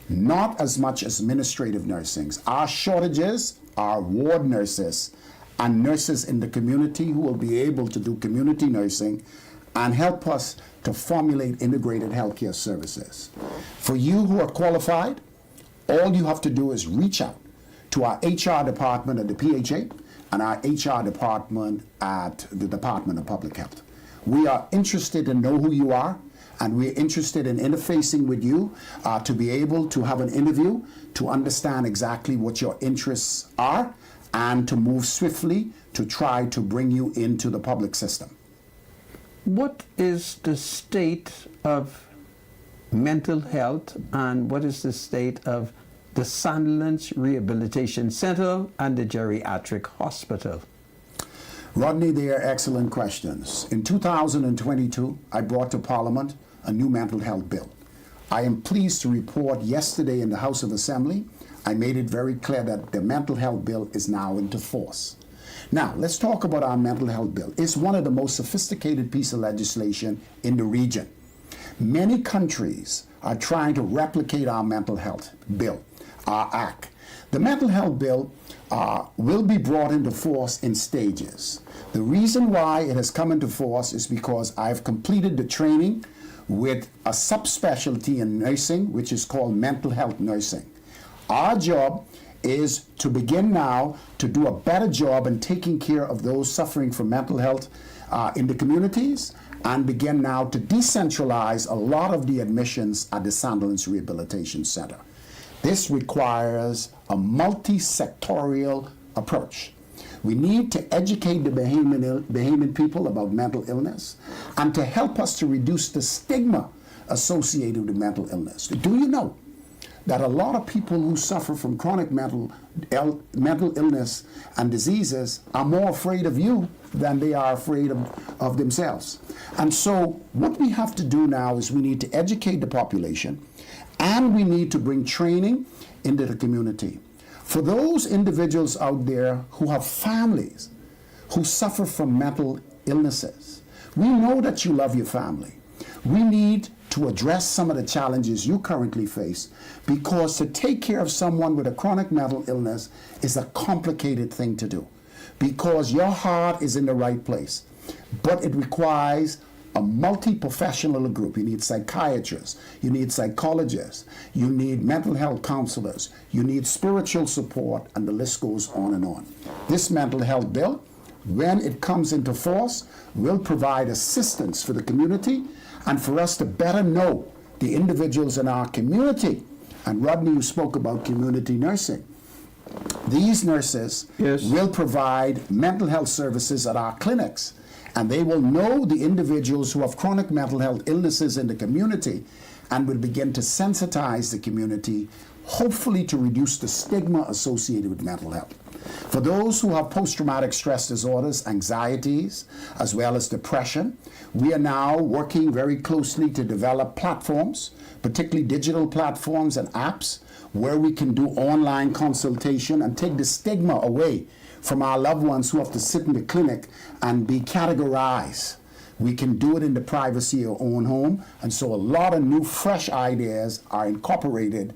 Speaker 3: not as much as administrative nursing. Our shortages are ward nurses and nurses in the community who will be able to do community nursing and help us to formulate integrated healthcare services. For you who are qualified, all you have to do is reach out to our HR department at the PHA and our HR department at the Department of Public Health. We are interested to know who you are, and we're interested in interfacing with you to be able to have an interview, to understand exactly what your interests are, and to move swiftly to try to bring you into the public system.
Speaker 1: What is the state of mental health, and what is the state of the Sandlands Rehabilitation Center and the Geriatric Hospital?
Speaker 3: Rodney, they are excellent questions. In 2022, I brought to Parliament a new mental health bill. I am pleased to report yesterday in the House of Assembly, I made it very clear that the mental health bill is now into force. Now, let's talk about our mental health bill. It's one of the most sophisticated pieces of legislation in the region. Many countries are trying to replicate our mental health bill. Act. The mental health bill will be brought into force in stages. The reason why it has come into force is because I've completed the training with a subspecialty in nursing, which is called mental health nursing. Our job is to begin now to do a better job in taking care of those suffering from mental health in the communities, and begin now to decentralize a lot of the admissions at the Sandilands Rehabilitation Center. This requires a multi-sectorial approach. We need to educate the Bahamian people about mental illness and to help us to reduce the stigma associated with mental illness. Do you know that a lot of people who suffer from chronic mental illness and diseases are more afraid of you than they are afraid of themselves? And so what we have to do now is we need to educate the population, and we need to bring training into the community. For those individuals out there who have families who suffer from mental illnesses, we know that you love your family. We need to address some of the challenges you currently face, because to take care of someone with a chronic mental illness is a complicated thing to do, because your heart is in the right place, but it requires a multi-professional group. You need psychiatrists, you need psychologists, you need mental health counselors, you need spiritual support, and the list goes on and on. This mental health bill, when it comes into force, will provide assistance for the community and for us to better know the individuals in our community. And Rodney, you spoke about community nursing. These nurses will provide mental health services at our clinics, and they will know the individuals who have chronic mental health illnesses in the community and will begin to sensitize the community, hopefully to reduce the stigma associated with mental health. For those who have post-traumatic stress disorders, anxieties, as well as depression, we are now working very closely to develop platforms, particularly digital platforms and apps, where we can do online consultation and take the stigma away from our loved ones who have to sit in the clinic and be categorized. We can do it in the privacy of our own home, and so a lot of new, fresh ideas are incorporated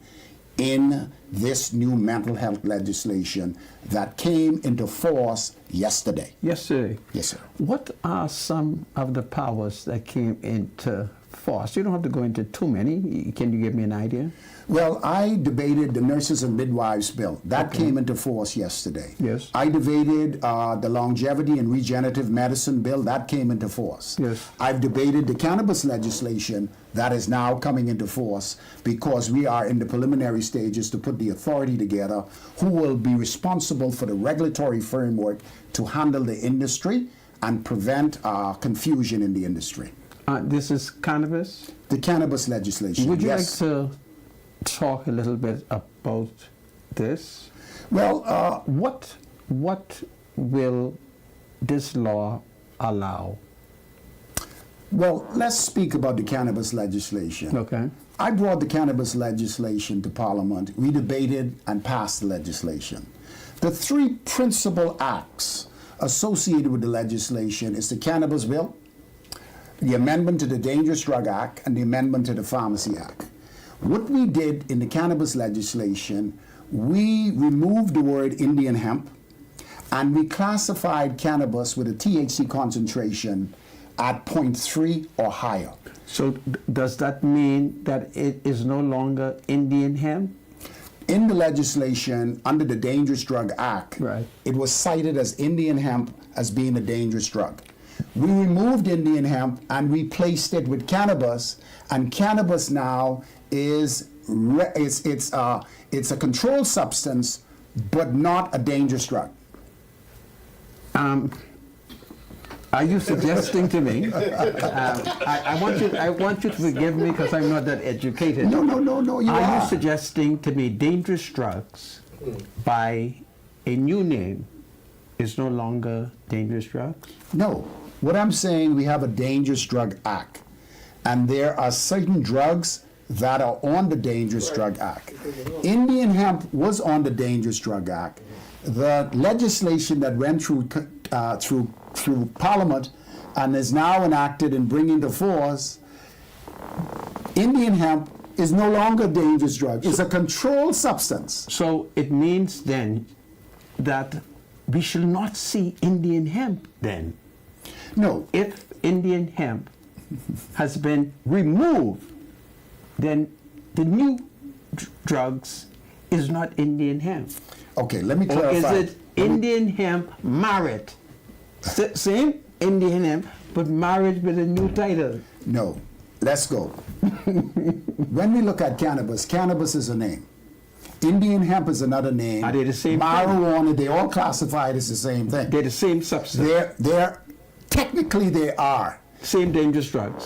Speaker 3: in this new mental health legislation that came into force yesterday.
Speaker 1: Yesterday?
Speaker 3: Yes, sir.
Speaker 1: What are some of the powers that came into force? You don't have to go into too many. Can you give me an idea?
Speaker 3: Well, I debated the Nurses and Midwives Bill. That came into force yesterday.
Speaker 1: Yes.
Speaker 3: I debated the Longevity and Regenerative Medicine Bill. That came into force.
Speaker 1: Yes.
Speaker 3: I've debated the cannabis legislation that is now coming into force, because we are in the preliminary stages to put the authority together who will be responsible for the regulatory framework to handle the industry and prevent confusion in the industry.
Speaker 1: This is cannabis?
Speaker 3: The cannabis legislation,
Speaker 1: Would you
Speaker 3: yes.
Speaker 1: like to talk a little bit about this?
Speaker 3: Well,
Speaker 1: What will this law allow?
Speaker 3: well, let's speak about the cannabis legislation.
Speaker 1: Okay.
Speaker 3: I brought the cannabis legislation to Parliament. We debated and passed the legislation. The three principal acts associated with the legislation is the Cannabis Bill, the amendment to the Dangerous Drug Act, and the amendment to the Pharmacy Act. What we did in the cannabis legislation, we removed the word Indian hemp, and we classified cannabis with a THC concentration at 0.3 or higher.
Speaker 1: So does that mean that it is no longer Indian hemp?
Speaker 3: In the legislation under the Dangerous Drug Act,
Speaker 1: Right.
Speaker 3: it was cited as Indian hemp as being a dangerous drug. We removed Indian hemp and replaced it with cannabis, and cannabis now is it's a controlled substance, but not a dangerous drug.
Speaker 1: Are you suggesting to me? I want you to forgive me because I'm not that educated.
Speaker 3: No, you are.
Speaker 1: Are you suggesting to me dangerous drugs by a new name is no longer dangerous drugs?
Speaker 3: No. What I'm saying, we have a Dangerous Drug Act, and there are certain drugs that are on the Dangerous Drug Act. Indian hemp was on the Dangerous Drug Act. The legislation that went through Parliament and is now enacted and bringing to force, Indian hemp is no longer a dangerous drug. It's a controlled substance.
Speaker 1: So it means then that we shall not see Indian hemp then.
Speaker 3: No.
Speaker 1: If Indian hemp has been removed, then the new drugs is not Indian hemp.
Speaker 3: Okay, let me
Speaker 1: Or
Speaker 3: clarify.
Speaker 1: is it Indian hemp married? Same Indian hemp, but married with a new title.
Speaker 3: No. Let's go. When we look at cannabis, cannabis is a name. Indian hemp is another name.
Speaker 1: Are they the same thing?
Speaker 3: Marijuana, they all classified as the same thing.
Speaker 1: They're the same substance.
Speaker 3: Technically they are.
Speaker 1: Same dangerous drugs.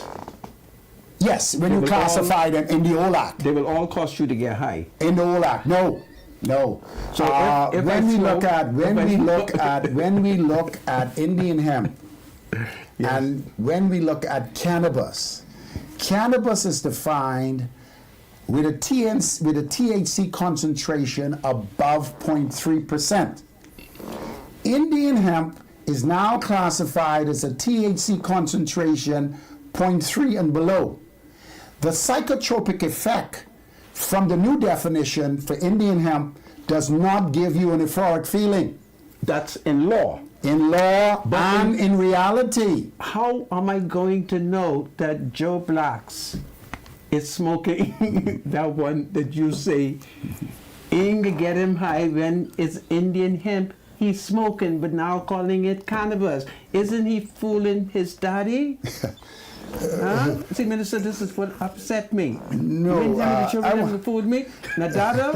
Speaker 3: Yes, when
Speaker 1: They
Speaker 3: you
Speaker 1: will
Speaker 3: classify them in the old act.
Speaker 1: They will all cost you to get high.
Speaker 3: In the old act, no.
Speaker 1: So if
Speaker 3: when
Speaker 1: I
Speaker 3: we
Speaker 1: smoke-
Speaker 3: look at
Speaker 1: if I
Speaker 3: when we look at Indian hemp
Speaker 1: Yes.
Speaker 3: and when we look at cannabis, cannabis is defined with a THC concentration above 0.3%. Indian hemp is now classified as a THC concentration 0.3 and below. The psychotropic effect from the new definition for Indian hemp does not give you an euphoric feeling
Speaker 1: That's in law.
Speaker 3: in law
Speaker 1: But
Speaker 3: and in reality.
Speaker 1: How am I going to know that Joe Blacks is smoking that one that you say ain't gonna get him high when it's Indian hemp? He's smoking, but now calling it cannabis. Isn't he fooling his daddy? Huh? See, Minister, this is what upset me.
Speaker 3: No,
Speaker 1: you didn't tell me the children
Speaker 3: I
Speaker 1: never fooled me. Now, Dada,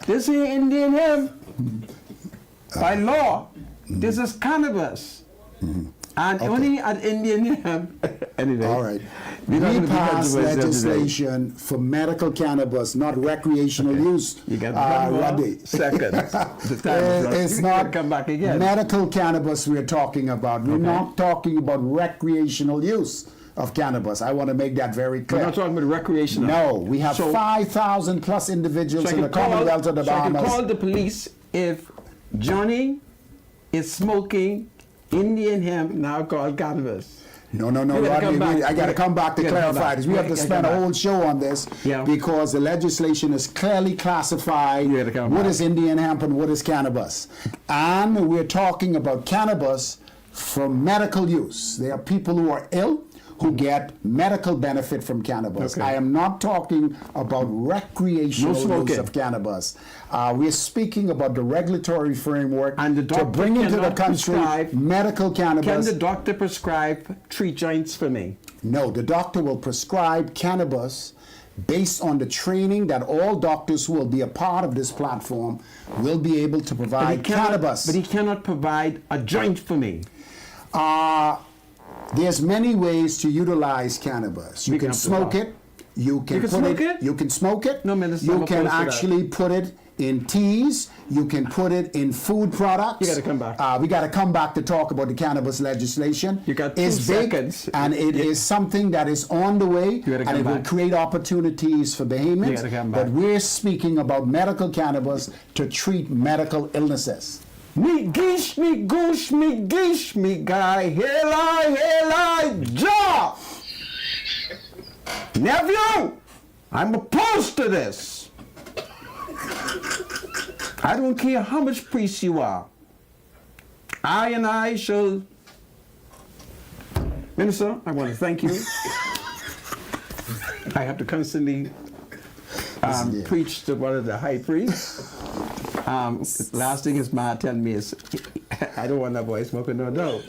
Speaker 1: this ain't Indian hemp. By law, this is cannabis. And only at Indian hemp. Anyway.
Speaker 3: All right.
Speaker 1: we're not
Speaker 3: We
Speaker 1: gonna be
Speaker 3: passed
Speaker 1: controversial today.
Speaker 3: legislation for medical cannabis, not recreational use.
Speaker 1: You got one more
Speaker 3: Rodney.
Speaker 1: second. The time is up.
Speaker 3: It's
Speaker 1: You
Speaker 3: not
Speaker 1: gotta come back again.
Speaker 3: medical cannabis we're talking about. We're not talking about recreational use of cannabis. I want to make that very
Speaker 1: We're
Speaker 3: clear.
Speaker 1: not talking about recreational.
Speaker 3: No, we have
Speaker 1: So-
Speaker 3: 5,000 plus individuals
Speaker 1: So
Speaker 3: in the Commonwealth of the
Speaker 1: so I can
Speaker 3: Bahamas.
Speaker 1: call the police if Johnny is smoking Indian hemp, now called cannabis.
Speaker 3: No,
Speaker 1: You gotta come
Speaker 3: Rodney,
Speaker 1: back.
Speaker 3: I got to come back to
Speaker 1: You gotta come
Speaker 3: clarify
Speaker 1: back.
Speaker 3: this. We have to
Speaker 1: You gotta
Speaker 3: spend a
Speaker 1: come back.
Speaker 3: whole show on this
Speaker 1: Yeah.
Speaker 3: because the legislation is clearly classified
Speaker 1: You gotta come
Speaker 3: what
Speaker 1: back.
Speaker 3: is Indian hemp and what is cannabis. And we're talking about cannabis for medical use. There are people who are ill who get medical benefit from cannabis.
Speaker 1: Okay.
Speaker 3: I am not talking about recreational
Speaker 1: No smoking.
Speaker 3: use of cannabis. We're speaking about the regulatory framework
Speaker 1: And the
Speaker 3: to
Speaker 1: doctor
Speaker 3: bring into the
Speaker 1: cannot
Speaker 3: country
Speaker 1: prescribe-
Speaker 3: medical
Speaker 1: Can
Speaker 3: cannabis.
Speaker 1: the doctor prescribe 3 joints for me?
Speaker 3: No, the doctor will prescribe cannabis based on the training that all doctors who will be a part of this platform will be able to provide cannabis.
Speaker 1: But he cannot provide a joint for me.
Speaker 3: There's many ways to utilize cannabis. You
Speaker 1: We
Speaker 3: can
Speaker 1: can
Speaker 3: smoke
Speaker 1: provide.
Speaker 3: it. You can
Speaker 1: can
Speaker 3: put
Speaker 1: smoke it?
Speaker 3: You can smoke it.
Speaker 1: No, Minister,
Speaker 3: You
Speaker 1: I'm
Speaker 3: can
Speaker 1: opposed to that.
Speaker 3: actually put it in teas. You can put it in food products.
Speaker 1: You gotta come back.
Speaker 3: We got to come back to talk about the cannabis legislation.
Speaker 1: You got 2
Speaker 3: It's big,
Speaker 1: seconds.
Speaker 3: and it is something that is on the way,
Speaker 1: gotta
Speaker 3: and
Speaker 1: come
Speaker 3: it will
Speaker 1: back.
Speaker 3: create opportunities for
Speaker 1: You
Speaker 3: Bahamians.
Speaker 1: gotta come back.
Speaker 3: But we're speaking about medical cannabis to treat medical illnesses.
Speaker 1: Me gish, me goosh, me gish, me guy, heli, jaw. Nephew, I'm opposed to this. I don't care how much priest you are. I shall. Minister, I want to thank you. I have to constantly
Speaker 3: Yeah.
Speaker 1: preach to one of the high priests. Last thing his ma tell me is, I don't want that boy smoking no dope.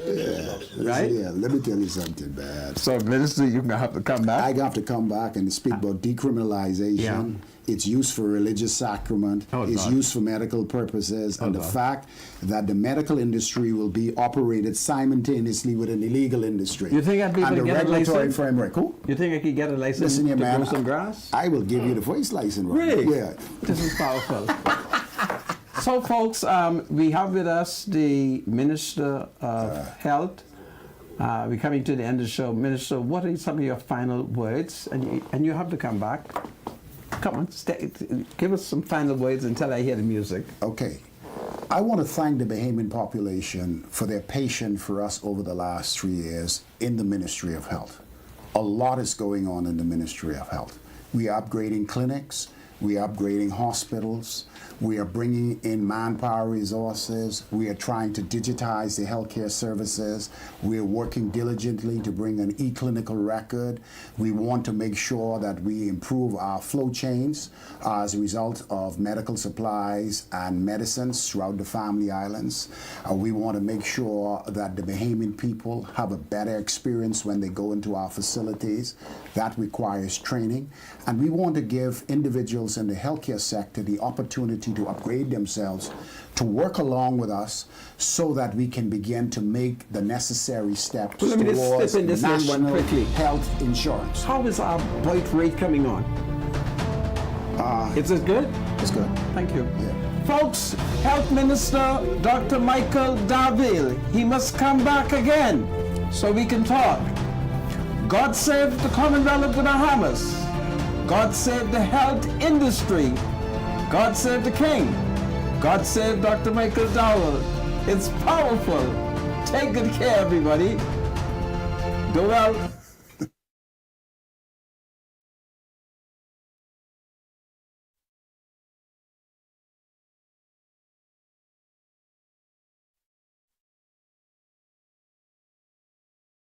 Speaker 1: Right?
Speaker 3: Yeah, let me tell you something, man.
Speaker 1: So, Minister, you're going to have to come back.
Speaker 3: I have to come back and speak about decriminalization,
Speaker 1: Yeah.
Speaker 3: its use for religious sacrament,
Speaker 1: Oh,
Speaker 3: its
Speaker 1: God.
Speaker 3: use for medical purposes, and the
Speaker 1: God.
Speaker 3: fact that the medical industry will be operated simultaneously with an illegal industry.
Speaker 1: You think I'd be able
Speaker 3: and
Speaker 1: to
Speaker 3: the
Speaker 1: get a
Speaker 3: regulatory
Speaker 1: license?
Speaker 3: framework. Who?
Speaker 1: You think I could get a license
Speaker 3: Listen here,
Speaker 1: to
Speaker 3: man.
Speaker 1: grow some grass?
Speaker 3: I will give you the voice license. Right?
Speaker 1: Really?
Speaker 3: Yeah.
Speaker 1: This is powerful. So, folks, we have with us the Minister of Health. We're coming to the end of the show. Minister, what are some of your final words? And you have to come back. Come on, give us some final words until I hear the music.
Speaker 3: Okay. I want to thank the Bahamian population for their patience for us over the last 3 years in the Ministry of Health. A lot is going on in the Ministry of Health. We are upgrading clinics. We are upgrading hospitals. We are bringing in manpower resources. We are trying to digitize the healthcare services. We are working diligently to bring an e-clinical record. We want to make sure that we improve our flow chains as a result of medical supplies and medicines throughout the Family Islands. We want to make sure that the Bahamian people have a better experience when they go into our facilities. That requires training. And we want to give individuals in the healthcare sector the opportunity to upgrade themselves, to work along with us so that we can begin to make the necessary steps
Speaker 1: Well, let me just
Speaker 3: towards
Speaker 1: step in this one
Speaker 3: national
Speaker 1: quickly.
Speaker 3: health insurance.
Speaker 1: How is our blight rate coming on? Is it good?
Speaker 3: It's good.
Speaker 1: Thank you.
Speaker 3: Yeah.
Speaker 1: Folks, Health Minister Dr. Michael Darville, he must come back again so we can talk. God save the Commonwealth of the Bahamas. God save the health industry. God save the King. God save Dr. Michael Darville. It's powerful. Take good care, everybody. Go well.